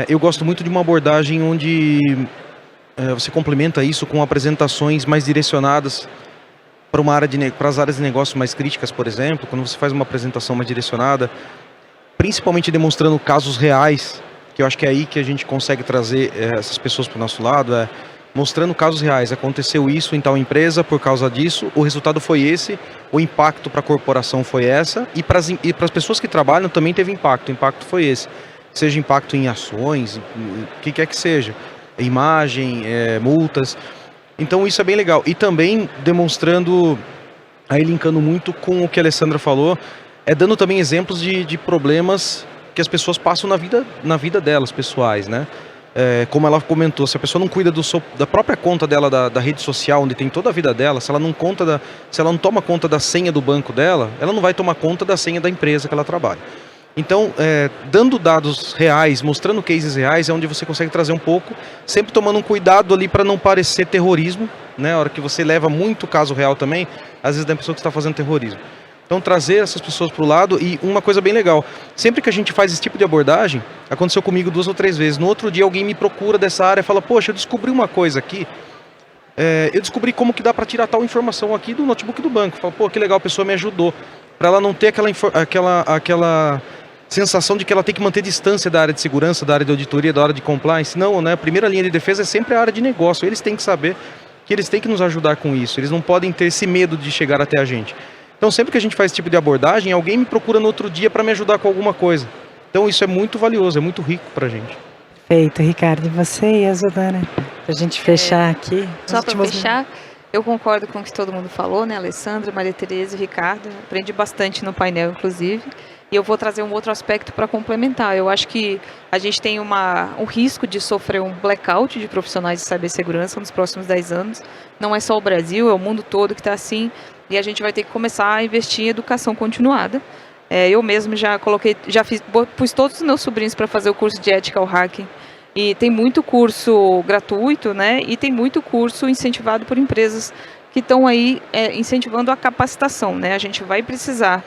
Eu gosto muito de uma abordagem onde você complementa isso com apresentações mais direcionadas para as áreas de negócio mais críticas, por exemplo. Quando você faz uma apresentação mais direcionada, principalmente demonstrando casos reais, que eu acho que é aí que a gente consegue trazer essas pessoas para o nosso lado. mostrando casos reais. Aconteceu isso em tal empresa por causa disso, o resultado foi esse, o impacto para a corporação foi essa, e para as pessoas que trabalham também teve impacto. O impacto foi esse. Seja impacto em ações, o que quer que seja. Imagem, multas. Então isso é bem legal. E também demonstrando, aí linkando muito com o que a Alessandra falou, dando também exemplos de problemas que as pessoas passam na vida delas, pessoais, né? Como ela comentou, se a pessoa não cuida da própria conta dela, da rede social, onde tem toda a vida dela, se ela não toma conta da senha do banco dela, ela não vai tomar conta da senha da empresa que ela trabalha. Então, dando dados reais, mostrando cases reais, é onde você consegue trazer um pouco, sempre tomando um cuidado ali para não parecer terrorismo, né? A hora que você leva muito caso real também, às vezes dá a pessoa que está fazendo terrorismo. Então, trazer essas pessoas para o lado. E uma coisa bem legal, sempre que a gente faz esse tipo de abordagem, aconteceu comigo 2 ou 3 vezes, no outro dia alguém me procura dessa área e fala, poxa, eu descobri uma coisa aqui, eu descobri como que dá para tirar tal informação aqui do notebook do banco. Fala, pô, que legal, a pessoa me ajudou. Para ela não ter aquela sensação de que ela tem que manter distância da área de segurança, da área de auditoria, da área de compliance. Não, né? A primeira linha de defesa é sempre a área de negócio. Eles têm que saber que eles têm que nos ajudar com isso. Eles não podem ter esse medo de chegar até a gente. Então, sempre que a gente faz esse tipo de abordagem, alguém me procura no outro dia para me ajudar com alguma coisa. Então, isso é muito valioso, é muito rico para a gente. Perfeito, Ricardo. E você e a Zodana? Para a gente fechar aqui. Só para fechar, eu concordo com o que todo mundo falou, né? Alessandra, Maria Tereza e Ricardo. Aprendi bastante no painel, inclusive. E eu vou trazer um outro aspecto para complementar. Eu acho que a gente tem um risco de sofrer um blackout de profissionais de cibersegurança nos próximos 10 anos. Não é só o Brasil, é o mundo todo que está assim. E a gente vai ter que começar a investir em educação continuada. Eu mesmo pus todos os meus sobrinhos para fazer o curso de Ethical Hacking. E tem muito curso gratuito, né? E tem muito curso incentivado por empresas que estão aí incentivando a capacitação, né? A gente vai precisar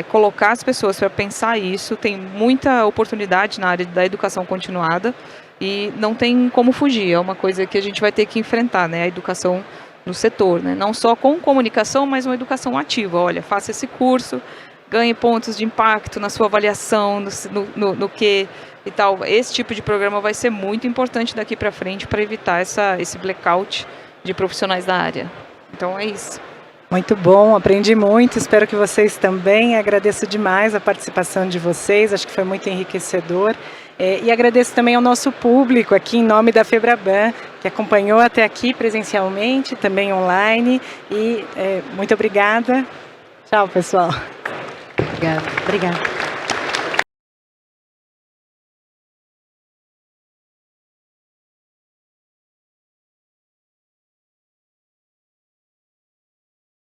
colocar as pessoas para pensar isso. Tem muita oportunidade na área da educação continuada e não tem como fugir. É uma coisa que a gente vai ter que enfrentar, né? A educação no setor, né? Não só com comunicação, mas uma educação ativa. Olha, faça esse curso, ganhe pontos de impacto na sua avaliação, no que e tal. Esse tipo de programa vai ser muito importante daqui para frente para evitar esse blackout de profissionais da área. Então é isso. Muito bom, aprendi muito, espero que vocês também. Agradeço demais a participação de vocês, acho que foi muito enriquecedor. E agradeço também ao nosso público aqui em nome da Febraban, que acompanhou até aqui presencialmente, também online. E muito obrigada. Tchau, pessoal. Obrigada. Obrigada.